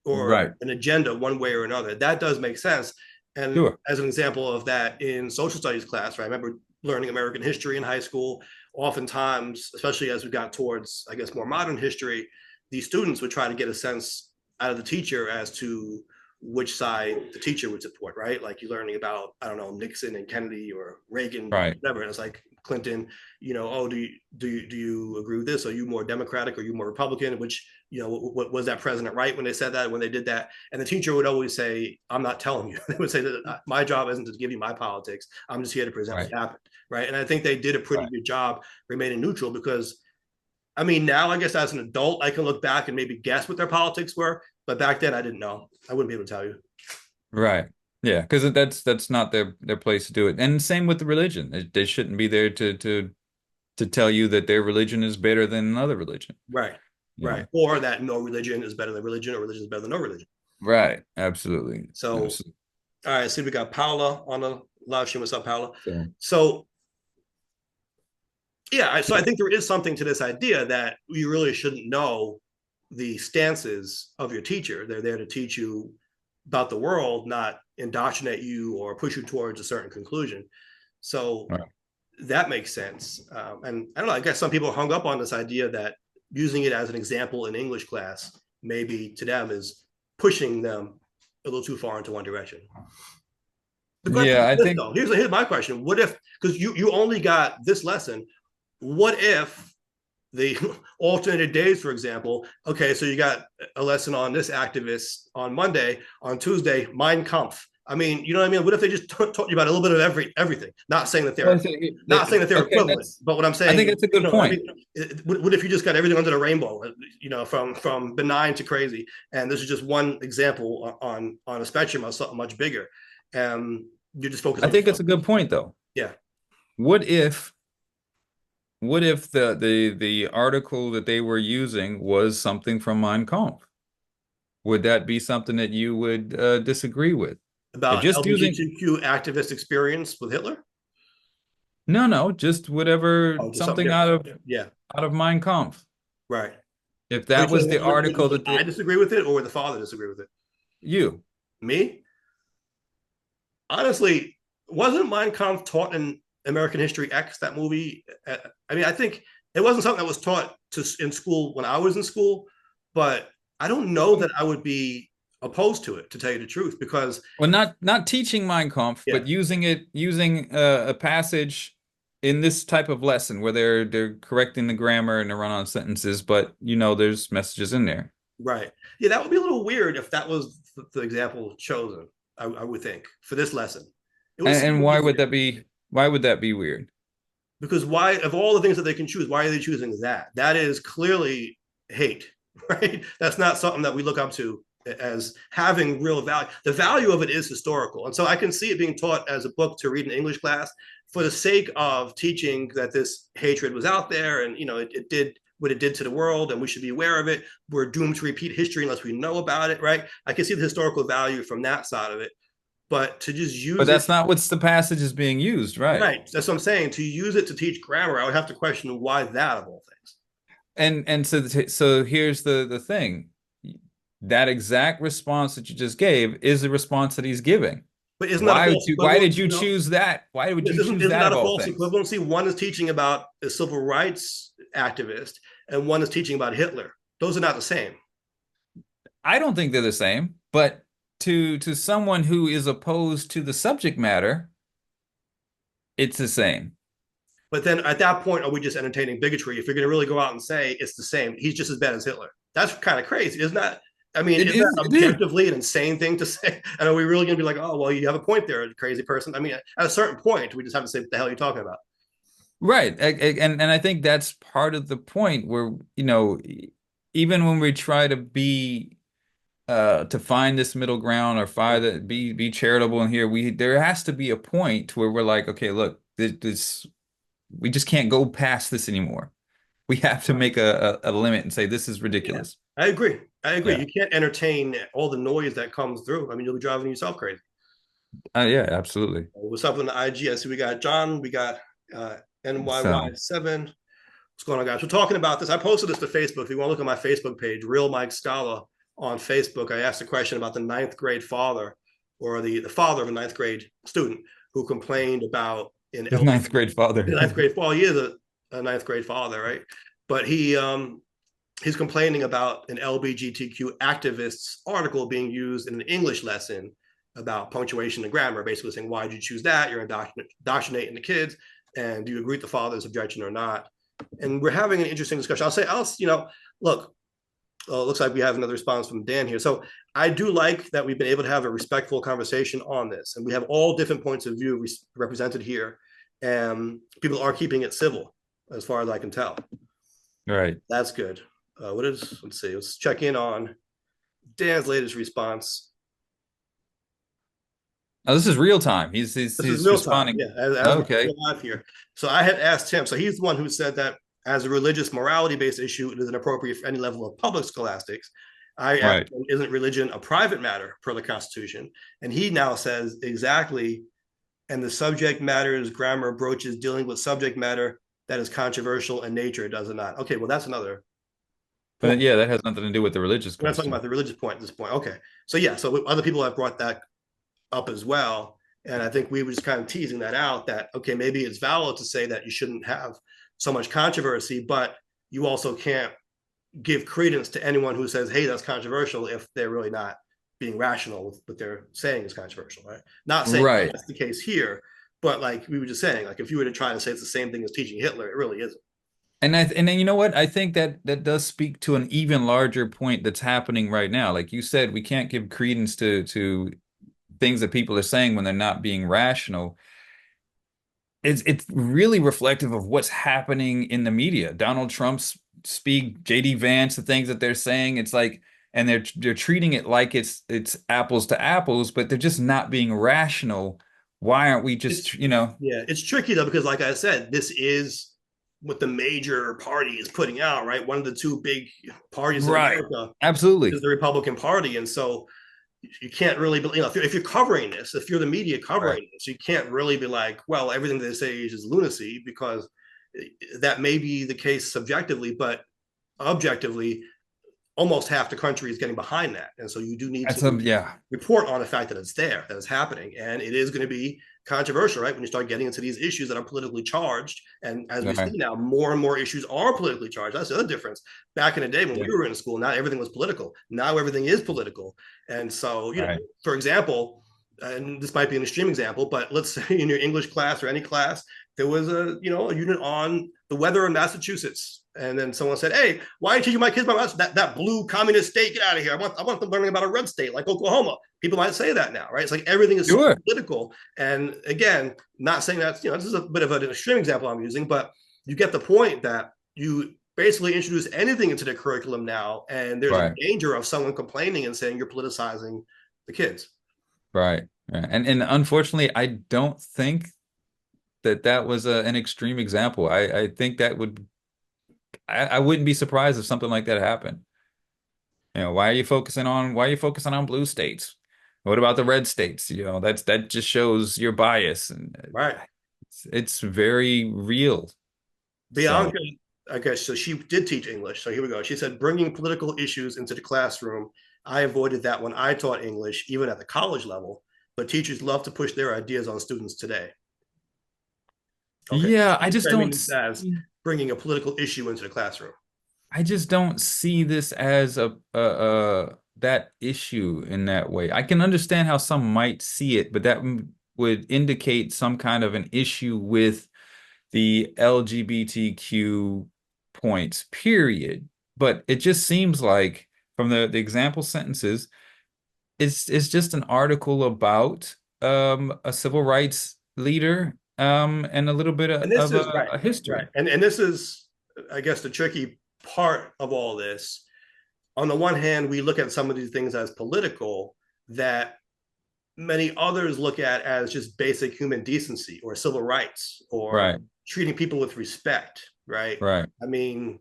A: or
B: Right.
A: an agenda one way or another. That does make sense. And
B: Sure.
A: as an example of that, in social studies class, right, I remember learning American history in high school. Oftentimes, especially as we got towards, I guess, more modern history, these students would try to get a sense out of the teacher as to which side the teacher would support, right? Like you're learning about, I don't know, Nixon and Kennedy or Reagan,
B: Right.
A: whatever. And it's like Clinton, you know, oh, do you agree with this? Are you more Democratic? Or are you more Republican? Which, you know, what was that president right when they said that, when they did that? And the teacher would always say, I'm not telling you. They would say that my job isn't to give you my politics. I'm just here to present
B: Right.
A: what happened, right? And I think they did a pretty
B: Right.
A: good job remaining neutral because I mean, now I guess as an adult, I can look back and maybe guess what their politics were, but back then I didn't know. I wouldn't be able to tell you.
B: Right. Yeah, because that's not their place to do it. And same with the religion. They shouldn't be there to tell you that their religion is better than another religion.
A: Right,
B: You
A: right.
B: know?
A: Or that no religion is better than religion, or religion is better than no religion.
B: Right. Absolutely.
A: So,
B: Absolutely.
A: all right, see, we got Paula on the live stream. What's up, Paula?
B: So
A: So, yeah, so I
B: yeah.
A: think there is something to this idea that you really shouldn't know the stances of your teacher. They're there to teach you about the world, not indoctrinate you or push you towards a certain conclusion. So
B: Right.
A: that makes sense. And I don't know, I guess some people hung up on this idea that using it as an example in English class, maybe to them is pushing them a little too far into one direction. The question
B: Yeah,
A: is
B: I
A: this
B: think
A: though. Here's my question. What if, because you only got this lesson, what if the alternated days, for example, okay, so you got a lesson on this activist on Monday, on Tuesday, Mein Kampf. I mean, you know what I mean? What if they just taught you about a little bit of everything? Not saying that
B: well,
A: they're not saying that they're
B: okay,
A: equivalent, but what I'm
B: I
A: saying
B: think
A: is,
B: that's a good
A: you know, I
B: point.
A: mean, what if you just got everything under the rainbow, you know, from benign to crazy, and this is just one example on a spectrum of something much bigger, and you're just focused
B: I
A: on
B: think
A: yourself.
B: it's a good point though.
A: Yeah,
B: What if the article that they were using was something from Mein Kampf? Would that be something that you would disagree with? If
A: about
B: just using
A: LBGTQ activist experience with Hitler.
B: no, just whatever,
A: Oh, just something
B: something
A: different. Yeah,
B: out of Mein Kampf.
A: right.
B: If
A: Are you
B: that was
A: saying
B: the article
A: would
B: that
A: I
B: they,
A: disagree with it, or would the father disagree with it?
B: you,
A: Me, honestly, wasn't Mein Kampf taught in American History X, that movie? I mean, I think it wasn't something that was taught in school when I was in school, but I don't know that I would be opposed to it, to tell you the truth, because
B: well, not teaching Mein Kampf,
A: yeah,
B: but using a passage in this type of lesson where they're correcting the grammar and the run-on sentences, but there's messages in there.
A: right, yeah, that would be a little weird if that was the example chosen. I would think for this lesson, it would seem
B: And why would
A: easier.
B: that be? Why would that be weird?
A: Because why, of all the things that they can choose, why are they choosing that? That is clearly hate, right? That's not something that we look up to as having real value. The value of it is historical, and so I can see it being taught as a book to read in English class for the sake of teaching that this hatred was out there, and it did what it did to the world, and we should be aware of it. We're doomed to repeat history unless we know about it, right? I can see the historical value from that side of it, but to just
B: But
A: use it,
B: that's not what's the passage is being used, right?
A: right? That's what I'm saying. To use it to teach grammar, I would have to question why that of all things.
B: And so here's the thing. That exact response that you just gave is the response that he's giving.
A: But isn't that a false
B: Why did
A: equivalency,
B: you
A: though?
B: choose that? Why would you
A: Isn't,
B: choose
A: isn't
B: that
A: that
B: of
A: a
B: all
A: false
B: things?
A: equivalency? One is teaching about a civil rights activist, and one is teaching about Hitler. Those are not the same.
B: I don't think they're the same, but to someone who is opposed to the subject matter, it's the same.
A: But then at that point, are we just entertaining bigotry? If you're going to really go out and say it's the same, he's just as bad as Hitler. That's kind of crazy, isn't that? I mean,
B: It
A: is
B: is.
A: that
B: It is.
A: objectively an insane thing to say? And are we really going to be like, oh, well, you have a point there, crazy person? I mean, at a certain point, we just have to say, what the hell are you talking about?
B: Right. And I think that's part of the point where, even when we try to be to find this middle ground or find that be charitable in here, there has to be a point where we're like, okay, look, this we just can't go past this anymore. We have to make a limit and say this is
A: Yeah,
B: ridiculous.
A: I agree. I agree.
B: Yeah.
A: You can't entertain all the noise that comes through. I mean, you'll be driving yourself crazy.
B: Yeah, absolutely.
A: What's up on the IG? I see we got John, we got
B: So
A: NYY7. What's going on, guys? We're talking about this. I posted this to Facebook. If you want to look at my Facebook page, Real Mike Scala on Facebook, I asked a question about the ninth grade father or the father of a ninth grade student who complained about in
B: the ninth grade father.
A: ninth grade father. He is a ninth grade father, right? But he's complaining about an LBGTQ activist's article being used in an English lesson about punctuation and grammar, basically saying, why did you choose that? You're indoctrinating the kids. And do you agree with the father's objection or not? And we're having an interesting discussion. Look, looks like we have another response from Dan here. So I do like that we've been able to have a respectful conversation on this. And we have all different points of view represented here. And people are keeping it civil, as far as I can tell.
B: Right.
A: That's good. Let's see, let's check in on Dan's latest response.
B: Oh, this is real time.
A: This is
B: He's
A: real time,
B: responding.
A: yeah, as
B: Okay.
A: we're live here. So I had asked him, so he's the one who said that as a religious morality-based issue, it is inappropriate for any level of public scholastics. I asked
B: Right.
A: him, isn't religion a private matter per the Constitution? And he now says exactly, and the subject matters grammar broaches dealing with subject matter that is controversial in nature, does it not? Okay, well, that's another
B: But
A: point.
B: yeah, that has nothing to do with the religious
A: We're not talking about
B: question.
A: the religious point at this point. Okay, so yeah, so other people have brought that up as well. And I think we were just kind of teasing that out that, okay, maybe it's valid to say that you shouldn't have so much controversy, but you also can't give credence to anyone who says, hey, that's controversial if they're really not being rational with what they're saying is controversial, right? Not saying
B: Right.
A: that's the case here, but like we were just saying, like if you were to try to say it's the same thing as teaching Hitler, it really isn't.
B: And then you know what? I think that does speak to an even larger point that's happening right now. Like you said, we can't give credence to things that people are saying when they're not being rational. It's really reflective of what's happening in the media. Donald Trump's speak, JD Vance, the things that they're saying, it's like, and they're treating it like it's apples to apples, but they're just not being rational. Why aren't we
A: It's
B: just,
A: yeah, it's tricky though, because like I said, this is what the major party is putting out, right? One of the two big parties in
B: right?
A: America is
B: Absolutely.
A: the Republican Party. And so you can't really, if you're covering this, if you're the media
B: Right.
A: covering this, you can't really be like, well, everything they say is lunacy, because that may be the case subjectively, but objectively, almost half the country is getting behind that. And so you do need
B: That's
A: to
B: yeah.
A: report on the fact that it's there, that it's happening. And it is going to be controversial, right? When you start getting into these issues that are politically charged. And as we see
B: Right.
A: now, more and more issues are politically charged. That's the other difference. Back in the day when
B: Yeah.
A: we were in school, not everything was political. Now everything is political. And so,
B: Right.
A: for example, and this might be an extreme example, but let's say in your English class or any class, there was a unit on the weather in Massachusetts, and then someone said, "Hey, why are you teaching my kids about that blue communist state? Get out of here! I want them learning about a red state like Oklahoma." People might say that now, right? It's like everything is so
B: Sure.
A: political. And again, not saying that this is a bit of an extreme example I'm using, but you get the point that you basically introduce anything into the curriculum now, and there's a
B: Right.
A: danger of someone complaining and saying you're politicizing the kids.
B: Right. Yeah. And unfortunately, I don't think that was an extreme example. I think that I wouldn't be surprised if something like that happened. Why are you focusing on blue states? What about the red states? That just shows your bias, and
A: Right.
B: it's very real. So
A: Bianca, okay, so she did teach English. So here we go. She said, bringing political issues into the classroom. I avoided that when I taught English, even at the college level, but teachers love to push their ideas on students today. Okay.
B: yeah, I
A: She's
B: just
A: framing
B: don't
A: this as
B: see
A: bringing a political issue into the classroom.
B: I just don't see this as a that issue in that way. I can understand how some might see it, but that would indicate some kind of an issue with the LGBTQ points, period. But it just seems like from the example sentences, it's just an article about a civil rights leader and a little bit
A: And this
B: of
A: is right,
B: a
A: right.
B: history.
A: And this is, I guess, the tricky part of all this. On the one hand, we look at some of these things as political that many others look at as just basic human decency or civil rights or
B: Right,
A: treating people with respect, right?
B: right,
A: I mean,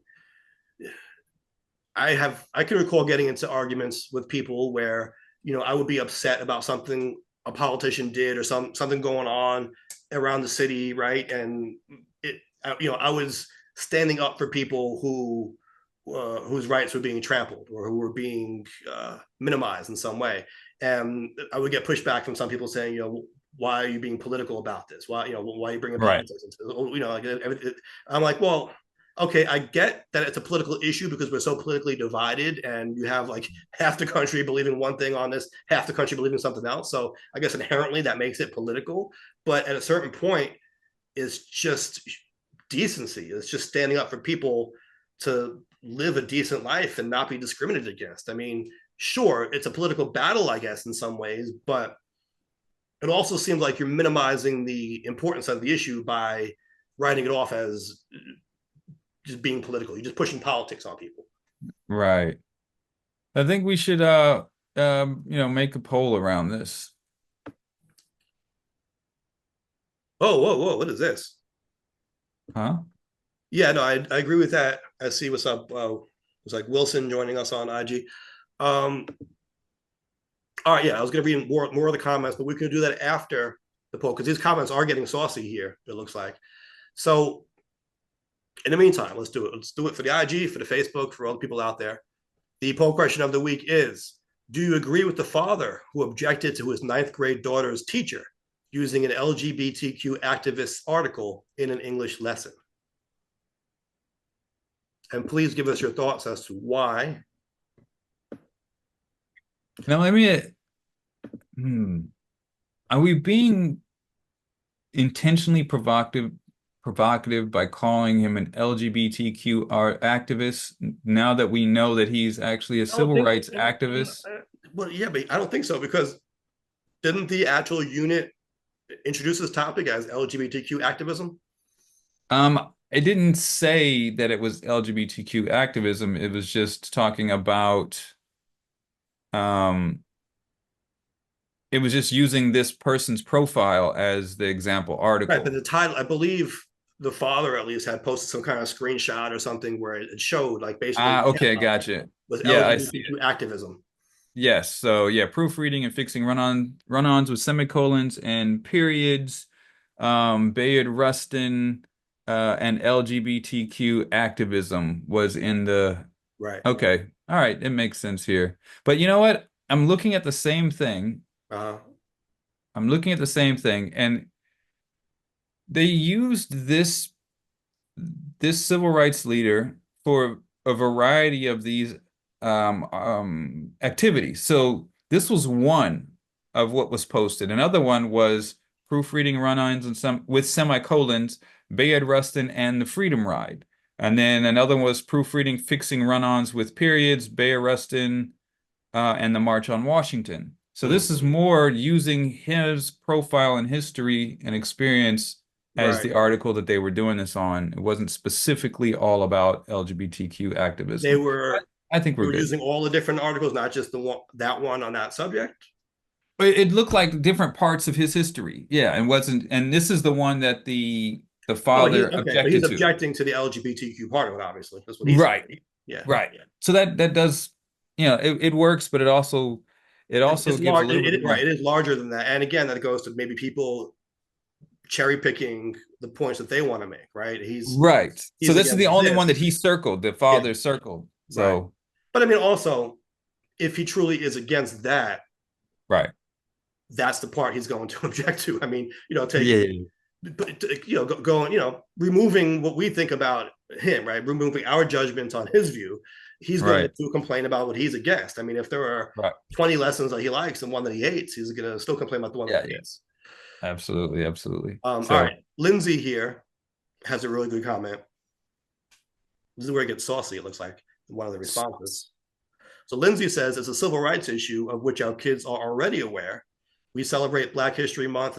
A: I can recall getting into arguments with people where, I would be upset about something a politician did or something going on around the city, right? And I was standing up for people whose rights were being trampled or who were being minimized in some way. And I would get pushback from some people saying, why are you being political about this? Why are you bringing
B: right,
A: politics into I'm like, well, okay, I get that it's a political issue because we're so politically divided and you have like half the country believing one thing on this, half the country believing something else. So I guess inherently that makes it political. But at a certain point, it's just decency. It's just standing up for people to live a decent life and not be discriminated against. I mean, sure, it's a political battle, I guess, in some ways, but it also seems like you're minimizing the importance of the issue by writing it off as just being political. You're just pushing politics on people.
B: right. I think we should make a poll around this.
A: Oh, whoa, whoa, what is this?
B: Huh?
A: Yeah, no, I agree with that. I see what's up. It's like Wilson joining us on IG. Um, all right, yeah, I was going to read more of the comments, but we can do that after the poll because these comments are getting saucy here, it looks like. So in the meantime, let's do it. Let's do it for the IG, for the Facebook, for all the people out there. The poll question of the week is, do you agree with the father who objected to his ninth grade daughter's teacher using an LGBTQ activist article in an English lesson? And please give us your thoughts as to why.
B: Now let me are we being intentionally provocative by calling him an LGBTQ activist now that we know that he's actually a
A: I don't
B: civil
A: think,
B: rights activist?
A: well, yeah, but I don't think so because didn't the actual unit introduce this topic as LGBTQ activism?
B: It didn't say that it was LGBTQ activism. It was just talking about um it was just using this person's profile as the example
A: Right, but
B: article.
A: the title, I believe the father at least had posted some kind of screenshot or something where it showed like basically
B: Ah,
A: the
B: okay,
A: headline
B: gotcha.
A: was
B: Yeah, I see it.
A: LGBTQ activism.
B: Yes, so yeah, proofreading and fixing run-ons with semicolons and periods, Bayard Rustin, and LGBTQ activism was in the
A: Right.
B: okay. All right, it makes sense here. But you know what? I'm looking at the same thing.
A: Uh,
B: I'm looking at the same thing, and they used this civil rights leader for a variety of these activities. So this was one of what was posted. Another one was proofreading run-ons and some with semicolons, Bayard Rustin and the Freedom Ride. And then another one was proofreading, fixing run-ons with periods, Bayard Rustin, and the March on Washington. So this is more using his profile and history and experience as
A: right.
B: the article that they were doing this on. It wasn't specifically all about LGBTQ
A: They
B: activism.
A: were
B: I think
A: they
B: we're
A: were
B: good.
A: using all the different articles, not just that one on that subject.
B: It looked like different parts of his history. Yeah, and wasn't and this is the one that the
A: Oh, he's
B: father
A: okay, but he's
B: objected to.
A: objecting to the LGBTQ part of it. Obviously, that's what he's
B: Right.
A: saying. Yeah,
B: Right.
A: yeah.
B: So that does, it works, but it also
A: It's
B: gives a
A: large.
B: little bit
A: Right.
B: more.
A: It is larger than that. And again, that goes to maybe people cherry picking the points that they want to make. Right.
B: Right. So
A: He's
B: this is the
A: against
B: only one that
A: this.
B: he circled, the
A: Yeah.
B: father circled.
A: Right.
B: So,
A: But I mean, also, if he truly is against that,
B: right.
A: that's the part he's going to object to. I mean, take,
B: Yeah.
A: going, removing what we think about him, right? Removing our judgments on his view. He's going
B: Right.
A: to complain about what he's against. I mean, if there are
B: Right.
A: 20 lessons that he likes and one that he hates, he's going to still complain about the one that
B: Yeah,
A: he
B: yeah.
A: hates.
B: Absolutely, absolutely.
A: All
B: So,
A: right. Lindsay here has a really good comment. This is where it gets saucy, it looks like, in one of the responses. So Lindsay says it's a civil rights issue of which our kids are already aware. We celebrate Black History Month,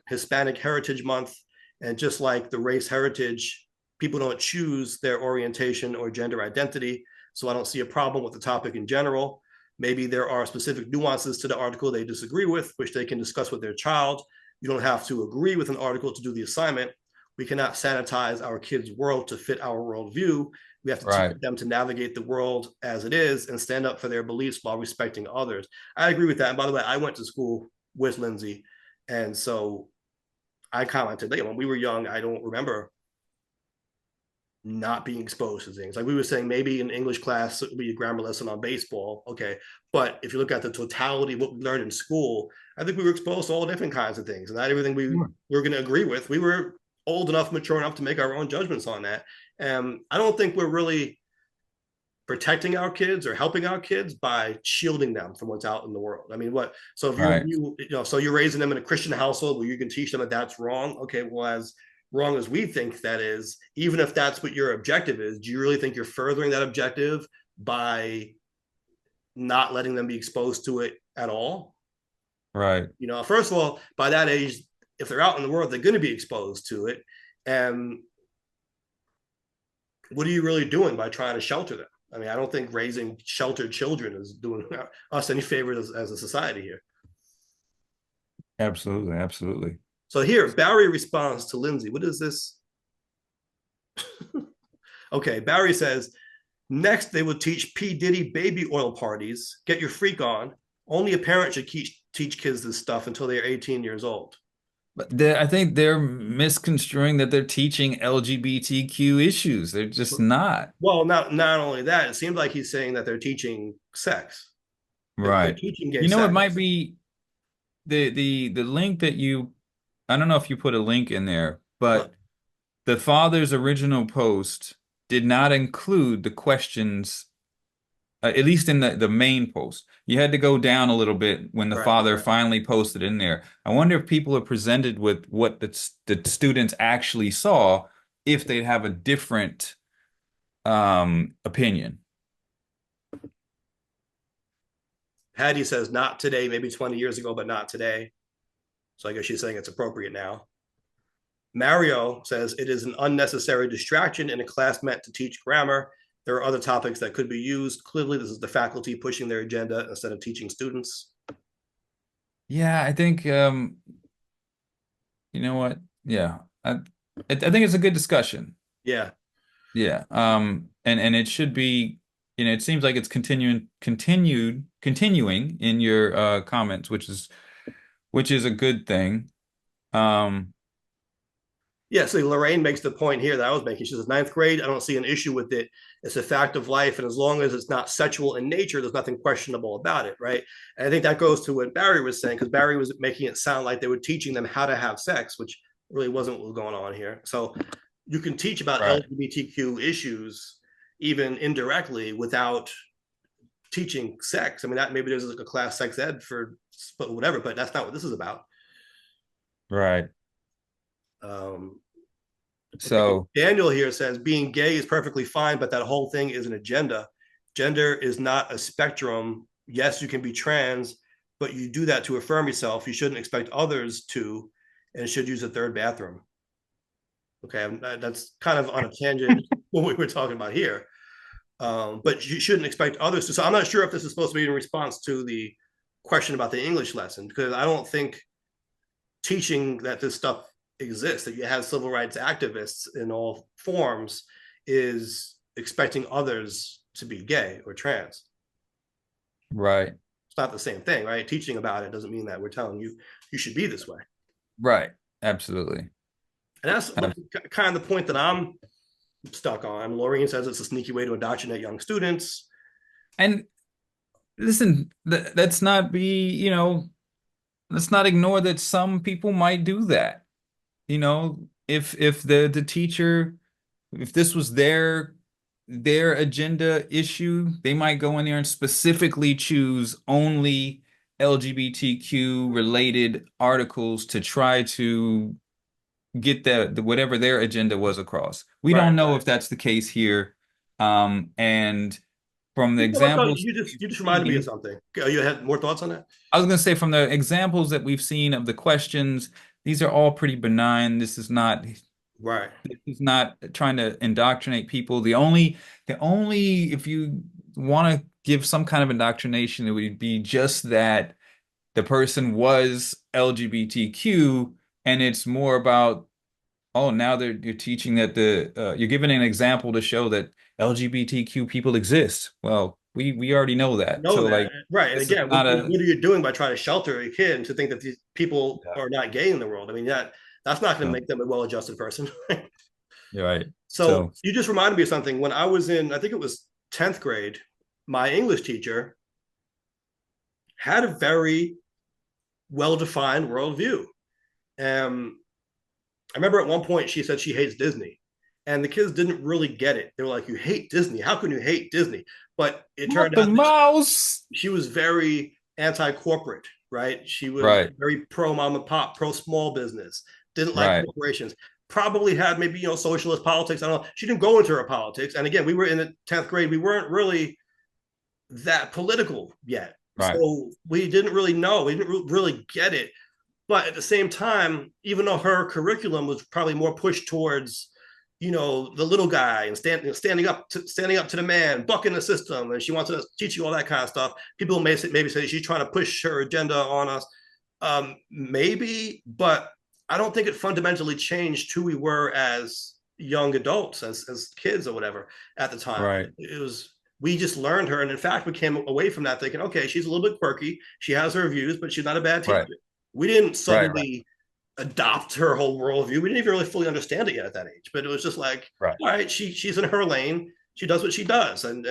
A: Hispanic Heritage Month, and just like the race heritage, people don't choose their orientation or gender identity. So I don't see a problem with the topic in general. Maybe there are specific nuances to the article they disagree with, which they can discuss with their child. You don't have to agree with an article to do the assignment. We cannot sanitize our kids' world to fit our worldview. We have to teach
B: Right.
A: them to navigate the world as it is and stand up for their beliefs while respecting others. I agree with that. And by the way, I went to school with Lindsay. And so I commented, like, when we were young, I don't remember not being exposed to things. Like we were saying, maybe in English class, it would be a grammar lesson on baseball. Okay. But if you look at the totality of what we learned in school, I think we were exposed to all different kinds of things. And not everything we were going to agree with. We were old enough, mature enough to make our own judgments on that. And I don't think we're really protecting our kids or helping our kids by shielding them from what's out in the world. I mean, what? So if
B: Right.
A: so you're raising them in a Christian household where you can teach them that that's wrong. Okay, well, as wrong as we think that is, even if that's what your objective is, do you really think you're furthering that objective by not letting them be exposed to it at all?
B: Right.
A: First of all, by that age, if they're out in the world, they're going to be exposed to it. And what are you really doing by trying to shelter them? I mean, I don't think raising sheltered children is doing us any favors as a society here.
B: Absolutely. Absolutely.
A: So here, Barry responds to Lindsay. What is this? Okay, Barry says, next they will teach P. Diddy baby oil parties. Get your freak on. Only a parent should teach kids this stuff until they're 18 years old.
B: But I think they're misconstruing that they're teaching LGBTQ issues. They're just not.
A: Well, not only that, it seems like he's saying that they're teaching sex. They're
B: Right.
A: teaching gay
B: You know, it
A: sex.
B: might be the link that I don't know if you put a link in there, but the father's original post did not include the questions, at least in the main post. You had to go down a little bit when the
A: Right.
B: father finally posted in there. I wonder if people are presented with what the students actually saw, if they'd have a different opinion.
A: Patty says not today, maybe 20 years ago, but not today. So I guess she's saying it's appropriate now. Mario says it is an unnecessary distraction in a class meant to teach grammar. There are other topics that could be used. Clearly, this is the faculty pushing their agenda instead of teaching students.
B: Yeah, I think you know what? Yeah. I think it's a good discussion.
A: Yeah.
B: Yeah. And it should be, it seems like it's continuing in your comments, which is a good thing.
A: Yeah, so Lorraine makes the point here that I was making. She says, ninth grade, I don't see an issue with it. It's a fact of life. And as long as it's not sexual in nature, there's nothing questionable about it, right? And I think that goes to what Barry was saying, because Barry was making it sound like they were teaching them how to have sex, which really wasn't what was going on here. So you can teach about LGBTQ issues even indirectly without teaching sex. I mean, that maybe there's like a class sex ed for whatever, but that's not what this is about.
B: Right. So
A: Daniel here says being gay is perfectly fine, but that whole thing is an agenda. Gender is not a spectrum. Yes, you can be trans, but you do that to affirm yourself. You shouldn't expect others to, and should use a third bathroom. Okay, that's kind of on a tangent what we were talking about here. But you shouldn't expect others to. So I'm not sure if this is supposed to be in response to the question about the English lesson, because I don't think teaching that this stuff exists, that you have civil rights activists in all forms, is expecting others to be gay or trans.
B: right.
A: It's not the same thing, right? Teaching about it doesn't mean that we're telling you you should be this way.
B: Right. Absolutely.
A: And that's kind of the point that I'm stuck on. Laureen says it's a sneaky way to indoctrinate young students.
B: And listen, let's not be, let's not ignore that some people might do that. If the teacher, if this was their agenda issue, they might go in there and specifically choose only LGBTQ related articles to try to get the whatever their agenda was across. We
A: Right.
B: don't know if that's the case here. And from the
A: You know what, though?
B: examples
A: You just reminded me of
B: seen,
A: something. You had more thoughts on that?
B: I was going to say from the examples that we've seen of the questions, these are all pretty benign.
A: Right.
B: This is not trying to indoctrinate people. The only if you want to give some kind of indoctrination, it would be just that the person was LGBTQ, and it's more about, oh, now you're teaching that you're giving an example to show that LGBTQ people exist. Well, we already know that.
A: Know
B: So
A: that.
B: like,
A: Right. And
B: this is
A: again,
B: not a
A: what are you doing by trying to shelter a kid to think that these people
B: yeah,
A: are not gay in the world? I mean, that's not going to
B: no,
A: make them a well-adjusted person.
B: you're right.
A: So
B: So
A: you just reminded me of something. When I was in, I think it was 10th grade, my English teacher had a very well-defined worldview. I remember at one point she said she hates Disney, and the kids didn't really get it. They were like, "You hate Disney? How can you hate Disney?" But it
B: not
A: turned
B: the
A: out that
B: mouse.
A: she was very anti-corporate, right? She was
B: Right,
A: very pro mom and pop, pro small business, didn't like
B: right,
A: corporations. Probably had maybe socialist politics. I don't know. She didn't go into her politics. And again, we were in the 10th grade. We weren't really that political yet.
B: right,
A: So we didn't really know. We didn't really get it. But at the same time, even though her curriculum was probably more pushed towards, the little guy and standing up to the man, bucking the system, and she wants to teach you all that kind of stuff. People maybe say she's trying to push her agenda on us. Maybe, but I don't think it fundamentally changed who we were as young adults, as kids or whatever at the time.
B: right,
A: It was we just learned her, and in fact, we came away from that thinking, okay, she's a little bit quirky. She has her views, but she's not a bad teacher.
B: right,
A: We didn't
B: right, right,
A: suddenly adopt her whole worldview. We didn't even really fully understand it yet at that age. But it was just like,
B: right,
A: all right, she's in her lane. She does what she does, and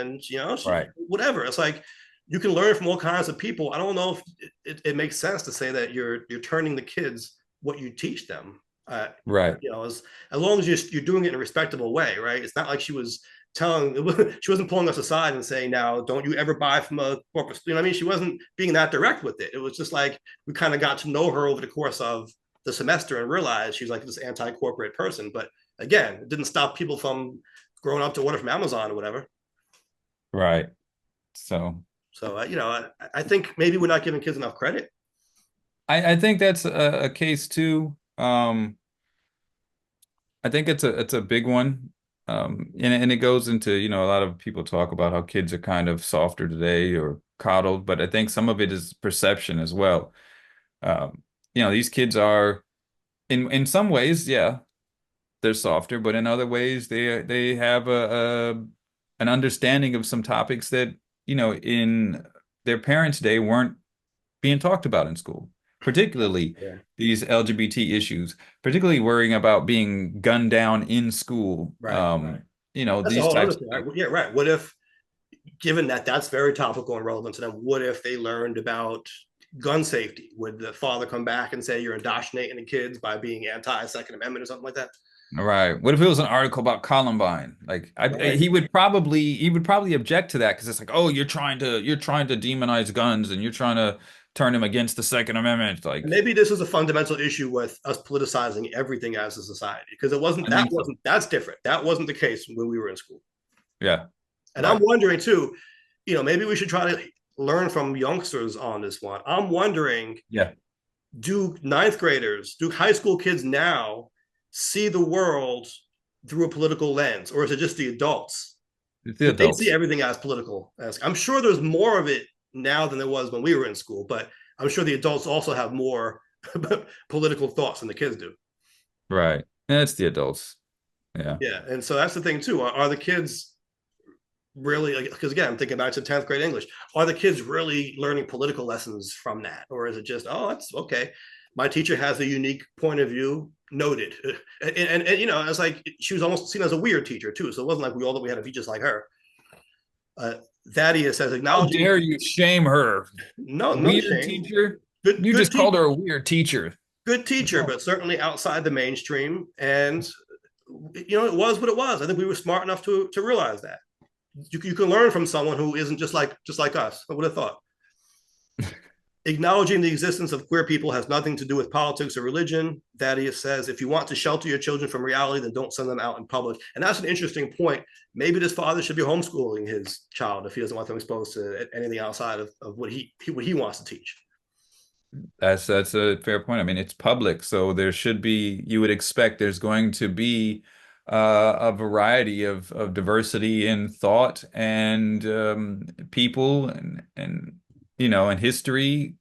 B: right,
A: whatever. It's like you can learn from all kinds of people. I don't know if it makes sense to say that you're turning the kids what you teach them. Uh,
B: right,
A: as long as you're doing it in a respectable way, right? It's not like she was telling she wasn't pulling us aside and saying, now don't you ever buy from a corporate, I mean, she wasn't being that direct with it. It was just like we kind of got to know her over the course of the semester and realized she was like this anti-corporate person. But again, it didn't stop people from growing up to order from Amazon or whatever.
B: right. So
A: So I think maybe we're not giving kids enough credit.
B: I think that's a case too. I think it's a big one. And it goes into, a lot of people talk about how kids are kind of softer today or coddled, but I think some of it is perception as well. These kids are in some ways, yeah, they're softer, but in other ways they have an understanding of some topics that, in their parents' day weren't being talked about in school, particularly
A: Yeah.
B: these LGBT issues, particularly worrying about being gunned down in school.
A: Right. That's a
B: These
A: whole other
B: types
A: thing.
B: of things.
A: Yeah, right. What if, given that that's very topical and relevant to them, what if they learned about gun safety? Would the father come back and say you're indoctrinating the kids by being anti-Second Amendment or something like that?
B: All right. What if it was an article about Columbine? Like
A: Right.
B: he would probably object to that because it's like, oh, you're trying to demonize guns and you're trying to turn them against the Second Amendment.
A: And
B: Like,
A: maybe this is a fundamental issue with us politicizing everything as a society because
B: I think so.
A: that's different. That wasn't the case when we were in school.
B: Yeah.
A: And I'm
B: Right.
A: wondering too, maybe we should try to learn from youngsters on this one. I'm wondering,
B: Yeah.
A: do ninth graders, do high school kids now see the world through a political lens, or is it just the adults?
B: It's the
A: Do they see
B: adults.
A: everything as political? I'm sure there's more of it now than there was when we were in school, but I'm sure the adults also have more political thoughts than the kids do.
B: Right. And it's the adults. Yeah.
A: Yeah, and so that's the thing too. Are the kids really, because again, I'm thinking back to 10th grade English, are the kids really learning political lessons from that, or is it just, oh, that's okay, my teacher has a unique point of view, noted. And it's like she was almost seen as a weird teacher too, so it wasn't like we had a teachers like her. Thaddeus says
B: How
A: acknowledging,
B: dare you shame her?
A: no
B: Weird
A: shame,
B: teacher?
A: good
B: You
A: good
B: just called
A: teacher,
B: her a weird teacher.
A: good teacher,
B: No.
A: but certainly outside the mainstream. And it was what it was. I think we were smart enough to realize that you can learn from someone who isn't just like us. I would have thought. Acknowledging the existence of queer people has nothing to do with politics or religion. Thaddeus says, if you want to shelter your children from reality, then don't send them out in public. And that's an interesting point. Maybe this father should be homeschooling his child if he doesn't want them exposed to anything outside of what he wants to teach.
B: That's a fair point. I mean, it's public, so there should be, you would expect there's going to be a variety of diversity in thought and people and and history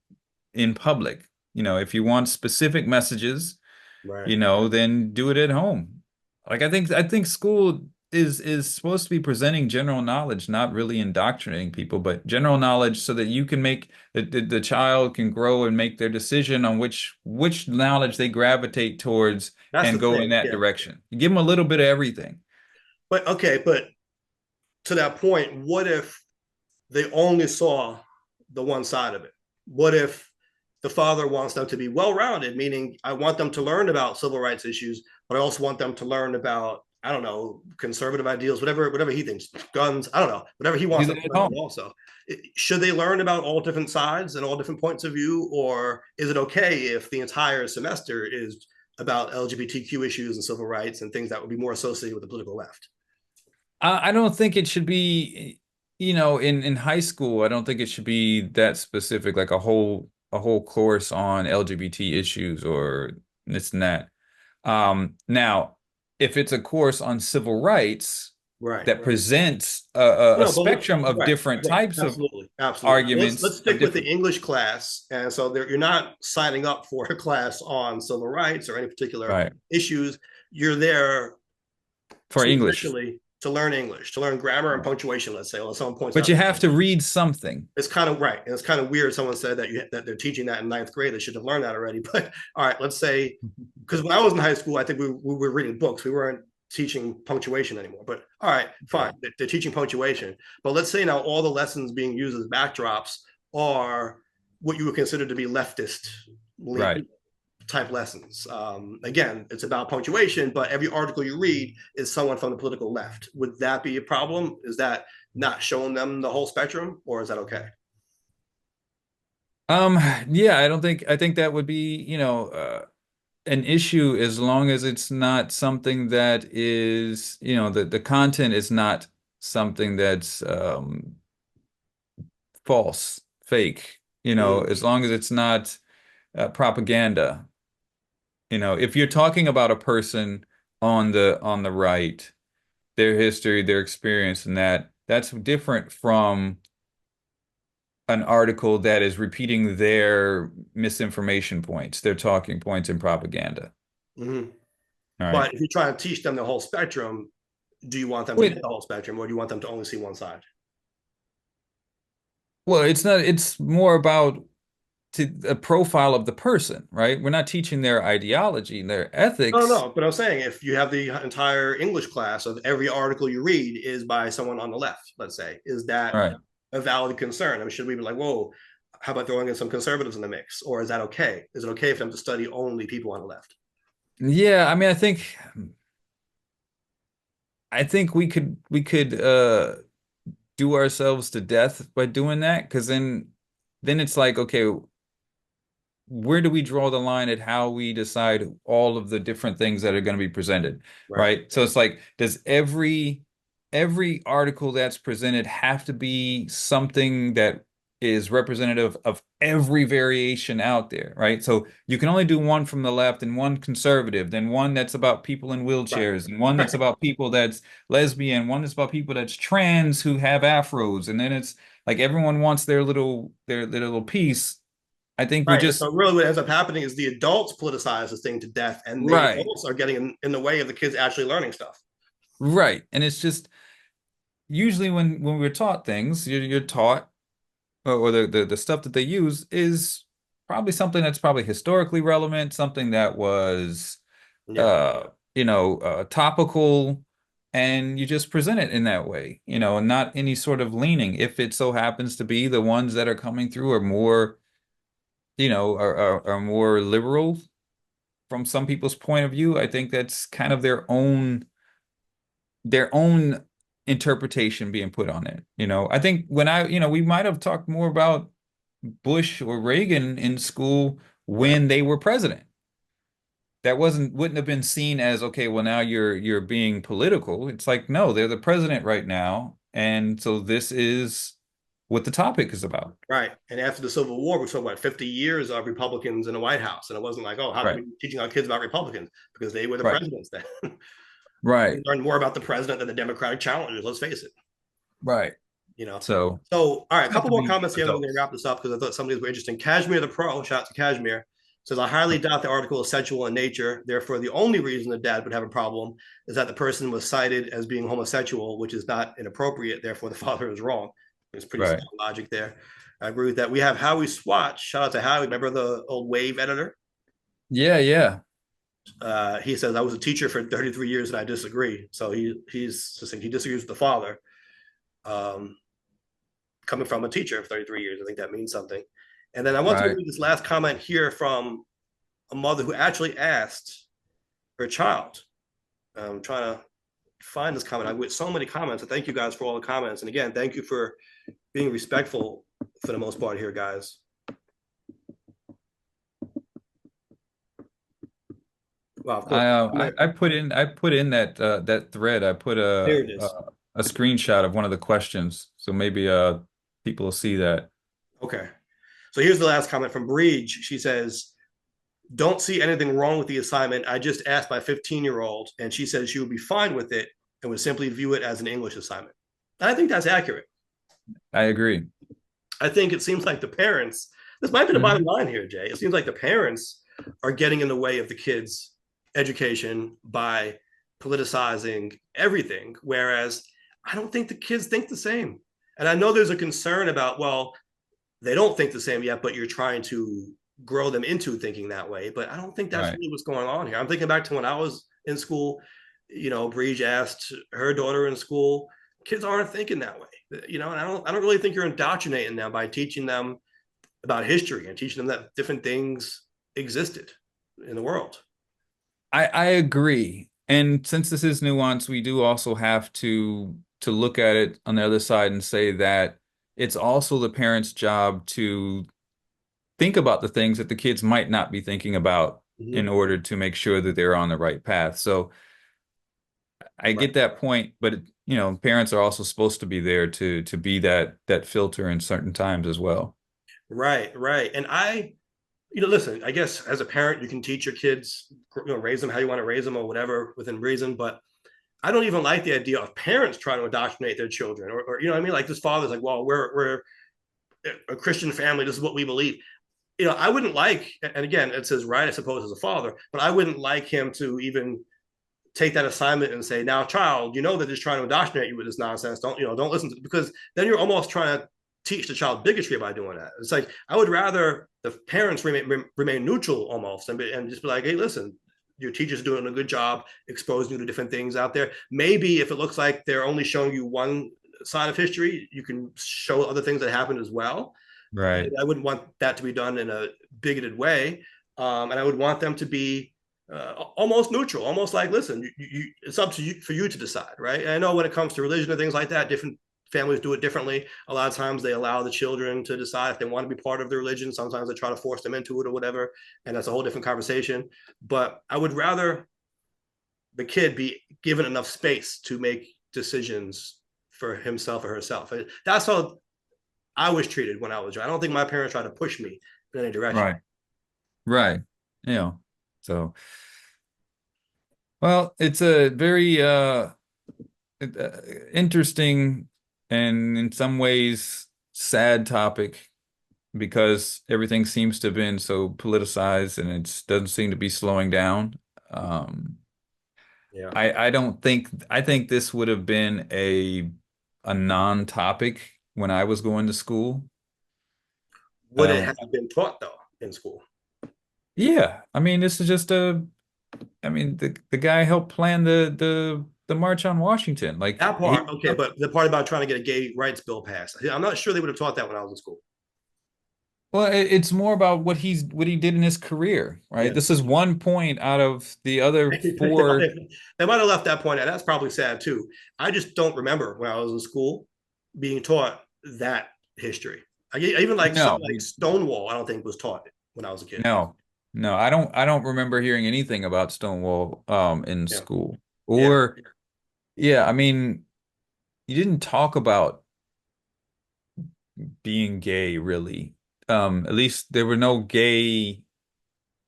B: in public. If you want specific messages,
A: Right.
B: then do it at home. Like I think school is supposed to be presenting general knowledge, not really indoctrinating people, but general knowledge so that you can make the child can grow and make their decision on which knowledge they gravitate towards
A: That's the
B: and go in
A: thing.
B: that
A: Yeah.
B: direction. You give them a little bit of everything.
A: But okay, but to that point, what if they only saw the one side of it? What if the father wants them to be well-rounded, meaning I want them to learn about civil rights issues, but I also want them to learn about, I don't know, conservative ideals, whatever he thinks, guns, I don't know, whatever he
B: Do
A: wants them
B: that
A: to
B: at
A: learn
B: home.
A: also. Should they learn about all different sides and all different points of view, or is it okay if the entire semester is about LGBTQ issues and civil rights and things that would be more associated with the political left?
B: I don't think it should be, in high school, I don't think it should be that specific, like a whole course on LGBT issues or this and that. Now, if it's a course on civil rights
A: Right.
B: that presents a
A: No, but
B: spectrum of
A: right,
B: different
A: right,
B: types of
A: absolutely, absolutely. Let's
B: arguments of
A: stick with the
B: different,
A: English class, and so there, you're not signing up for a class on civil rights or any particular
B: right,
A: issues. You're there
B: for English.
A: superficially to learn English, to learn grammar and
B: Right.
A: punctuation. Let's say, well, someone points
B: But
A: out
B: you have to read something.
A: it's kind of right, and it's kind of weird. Someone said that they're teaching that in ninth grade. They should have learned that already. But all right, let's say because when I was in high school, I think we were reading books. We weren't teaching punctuation anymore. But all right, fine, they're teaching punctuation. But let's say now all the lessons being used as backdrops are what you would consider to be leftist
B: Right.
A: type lessons. Again, it's about punctuation, but every article you read is someone from the political left. Would that be a problem? Is that not showing them the whole spectrum, or is that okay?
B: Um, yeah, I think that would be, an issue as long as it's not something that is, the content is not something that's false, fake,
A: Mm-hmm.
B: as long as it's not propaganda. If you're talking about a person on the right, their history, their experience, and that's different from an article that is repeating their misinformation points, their talking points in propaganda.
A: Mm-hmm.
B: All right.
A: But if you try to teach them the whole spectrum, do you want them to get
B: Wait,
A: the whole spectrum, or do you want them to only see one side?
B: well, it's not, it's more about a profile of the person, right? We're not teaching their ideology, their
A: No,
B: ethics.
A: no, but I'm saying if you have the entire English class of every article you read is by someone on the left, let's say, is
B: All
A: that
B: right.
A: a valid concern? I mean, should we be like, whoa, how about throwing in some conservatives in the mix? Or is that okay? Is it okay for them to study only people on the left?
B: Yeah, I mean, I think we could do ourselves to death by doing that because then it's like, okay, where do we draw the line at how we decide all of the different things that are going to be presented,
A: Right.
B: right? So it's like, does every article that's presented have to be something that is representative of every variation out there, right? So you can only do one from the left and one conservative, then one that's about people in
A: Right.
B: wheelchairs, and one that's
A: Right.
B: about people that's lesbian, one that's about people that's trans who have afros, and then it's like everyone wants their little piece. I think we
A: Right. And
B: just
A: so really what ends up happening is the adults politicize this thing to death, and the
B: right,
A: adults are getting in the way of the kids actually learning stuff.
B: right. And it's just usually when we're taught things, you're taught or the stuff that they use is probably something that's probably historically relevant, something that was
A: Yeah.
B: topical, and you just present it in that way, and not any sort of leaning. If it so happens to be the ones that are coming through are more, are more liberal from some people's point of view, I think that's kind of their own interpretation being put on it. I think when we might have talked more about Bush or Reagan in school when they were president. That wouldn't have been seen as, okay, well now you're being political. It's like, no, they're the president right now, and so this is what the topic is about.
A: Right. And after the Civil War, we saw what 50 years of Republicans in the White House, and it wasn't like, oh, how can
B: Right,
A: we be teaching our kids about Republicans because they were the
B: right,
A: presidents then. We
B: right,
A: learned more about the president than the Democratic challengers. Let's face it.
B: right.
A: You know.
B: So
A: So, all right, a
B: have
A: couple
B: to
A: more
B: be
A: comments here, and we're going to
B: adults.
A: wrap this up because I thought some of these were interesting. Kashmir the Pro, shout out to Kashmir, says, I highly doubt the article is sexual in nature. Therefore, the only reason the dad would have a problem is that the person was cited as being homosexual, which is not inappropriate. Therefore, the father is wrong. There's pretty
B: Right.
A: sound logic there. I agree with that. We have Howie Swatch. Shout out to Howie. Remember the old Wave editor?
B: Yeah, yeah.
A: He says, I was a teacher for 33 years and I disagree. So he's just saying he disagrees with the father. Um, Coming from a teacher of 33 years. I think that means something. And then I want to
B: Right.
A: read this last comment here from a mother who actually asked her child. I'm trying to find this comment. I get so many comments. So thank you guys for all the comments. And again, thank you for being respectful for the most part here, guys. Wow, of course.
B: I put in that that thread. I put
A: Here it is.
B: a screenshot of one of the questions, so maybe people will see that.
A: Okay. So here's the last comment from Breege. She says, don't see anything wrong with the assignment. I just asked my 15-year-old, and she said she would be fine with it and would simply view it as an English assignment. And I think that's accurate.
B: I agree.
A: I think it seems like the parents, this might be the bottom
B: Mhm.
A: line here, Jay. It seems like the parents are getting in the way of the kids' education by politicizing everything, whereas I don't think the kids think the same. And I know there's a concern about, well, they don't think the same yet, but you're trying to grow them into thinking that way. But I don't think that's
B: Right.
A: really what's going on here. I'm thinking back to when I was in school. You know, Breege asked her daughter in school, kids aren't thinking that way. You know, and I don't really think you're indoctrinating them by teaching them about history and teaching them that different things existed in the world.
B: I agree. And since this is nuance, we do also have to look at it on the other side and say that it's also the parents' job to think about the things that the kids might not be thinking about in
A: Mm-hmm.
B: order to make sure that they're on the right path. So I
A: Right,
B: get that point, but parents are also supposed to be there to be that filter in certain times as well.
A: right, right. And listen, I guess as a parent, you can teach your kids, raise them how you want to raise them or whatever within reason. But I don't even like the idea of parents trying to indoctrinate their children, or you know what I mean? Like this father's like, well, we're a Christian family. This is what we believe. I wouldn't like, and again, it's his right, I suppose, as a father, but I wouldn't like him to even take that assignment and say, now, child, that they're just trying to indoctrinate you with this nonsense. Don't listen to it, because then you're almost trying to teach the child bigotry by doing that. It's like, I would rather the parents remain neutral almost and just be like, hey, listen, your teacher's doing a good job exposing you to different things out there. Maybe if it looks like they're only showing you one side of history, you can show other things that happened as well.
B: Right.
A: I wouldn't want that to be done in a bigoted way. And I would want them to be almost neutral, almost like, listen, it's up to you for you to decide, right? And I know when it comes to religion and things like that, different families do it differently. A lot of times they allow the children to decide if they want to be part of the religion. Sometimes they try to force them into it or whatever, and that's a whole different conversation. But I would rather the kid be given enough space to make decisions for himself or herself. That's how I was treated when I was young. I don't think my parents tried to push me in any direction.
B: Right. Right. So well, it's a very interesting and in some ways sad topic because everything seems to have been so politicized and it doesn't seem to be slowing down. Um,
A: Yeah.
B: I don't think I think this would have been a non-topic when I was going to school. I
A: Would it
B: don't
A: have been taught though in school?
B: Yeah, I mean this is just I mean the guy helped plan the March on Washington. Like
A: That part, okay, but the part about trying to get a gay rights bill passed, I'm not sure they would have taught that when I was in school.
B: well, it's more about what he did in his career, right?
A: Yeah.
B: This is one point out of the other
A: they,
B: four.
A: might have left that point out. That's probably sad too. I just don't remember when I was in school being taught that history. Even like
B: No,
A: something like Stonewall, I don't think was taught when I was a kid.
B: no, no. I don't remember hearing anything about Stonewall in
A: Yeah,
B: school.
A: yeah,
B: Or yeah, I mean, you didn't talk about being gay really. At least there were no gay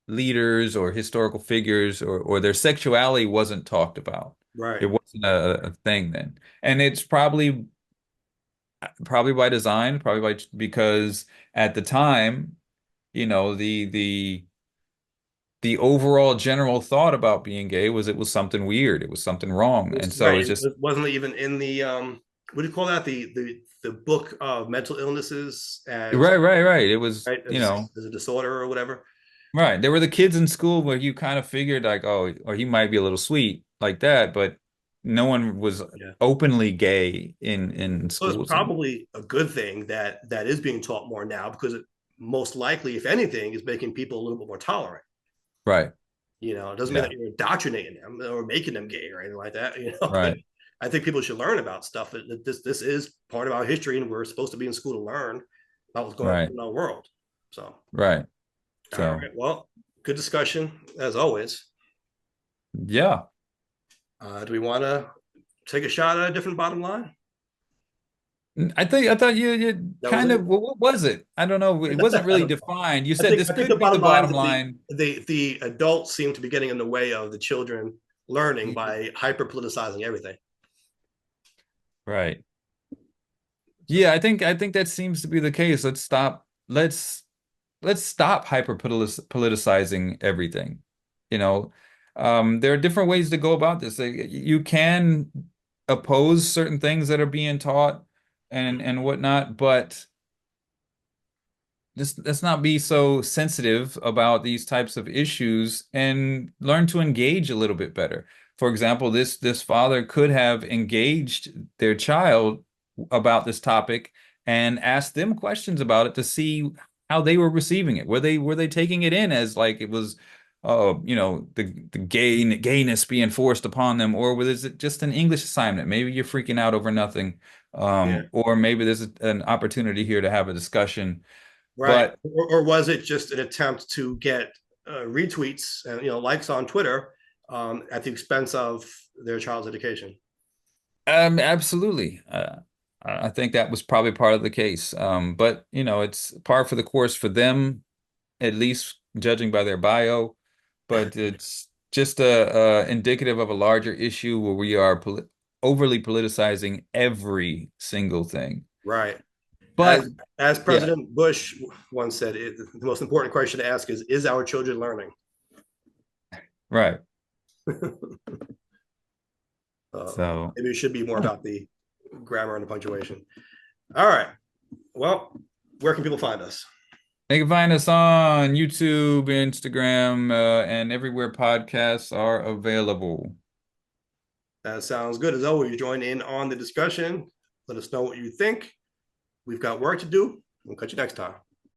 B: leaders or historical figures, or their sexuality wasn't talked about.
A: right.
B: It wasn't a thing then. And it's probably by design, probably because at the time, the overall general thought about being gay was it was something weird, it was something wrong. And so
A: Right.
B: it's just
A: It wasn't even in the what do you call that? The book of mental illnesses as
B: right. It was,
A: right as a disorder or whatever.
B: right. There were the kids in school where you kind of figured like, oh, or he might be a little sweet like that, but no one was
A: Yeah.
B: openly gay in
A: So it's
B: schools.
A: probably a good thing that that is being taught more now because it most likely, if anything, is making people a little bit more tolerant.
B: Right.
A: It doesn't mean
B: Yeah.
A: that you're indoctrinating them or making them gay or anything like that. But
B: Right.
A: I think people should learn about stuff that this is part of our history, and we're supposed to be in school to learn about what's going on
B: Right.
A: in our world. So,
B: Right.
A: all
B: So,
A: right, well, good discussion as always.
B: yeah.
A: Do we want to take a shot at a different bottom line?
B: I thought you
A: That was
B: kind
A: it.
B: of, well, what was it? I don't know. It wasn't
A: I
B: really
A: don't know.
B: defined. You
A: I
B: said
A: think
B: this
A: I think the
B: could be the
A: bottom line is
B: bottom
A: that
B: line.
A: the adults seem to be getting in the way of the children learning by hyper politicizing everything.
B: Right.
A: So
B: Yeah, I think that seems to be the case. Let's stop hyper politicizing everything. You know, there are different ways to go about this. You can oppose certain things that are being taught and whatnot, but just let's not be so sensitive about these types of issues and learn to engage a little bit better. For example, this father could have engaged their child about this topic and asked them questions about it to see how they were receiving it. Were they taking it in as like it was the gayness being forced upon them, or was it just an English assignment? Maybe you're freaking out over nothing.
A: yeah,
B: Or maybe there's an opportunity here to have a discussion.
A: right.
B: But
A: Or was it just an attempt to get retweets and likes on Twitter at the expense of their child's education?
B: absolutely, I think that was probably part of the case. But it's par for the course for them, at least judging by their bio. But it's just indicative of a larger issue where we are overly politicizing every single thing.
A: Right. As
B: But
A: as
B: yeah,
A: President Bush once said, the most important question to ask is our children learning?
B: right.
A: Uh,
B: So
A: Maybe it should be more
B: yeah.
A: about the grammar and the punctuation. All right. Well, where can people find us?
B: They can find us on YouTube, Instagram, and everywhere podcasts are available.
A: That sounds good. As always, join in on the discussion. Let us know what you think. We've got work to do. We'll catch you next time.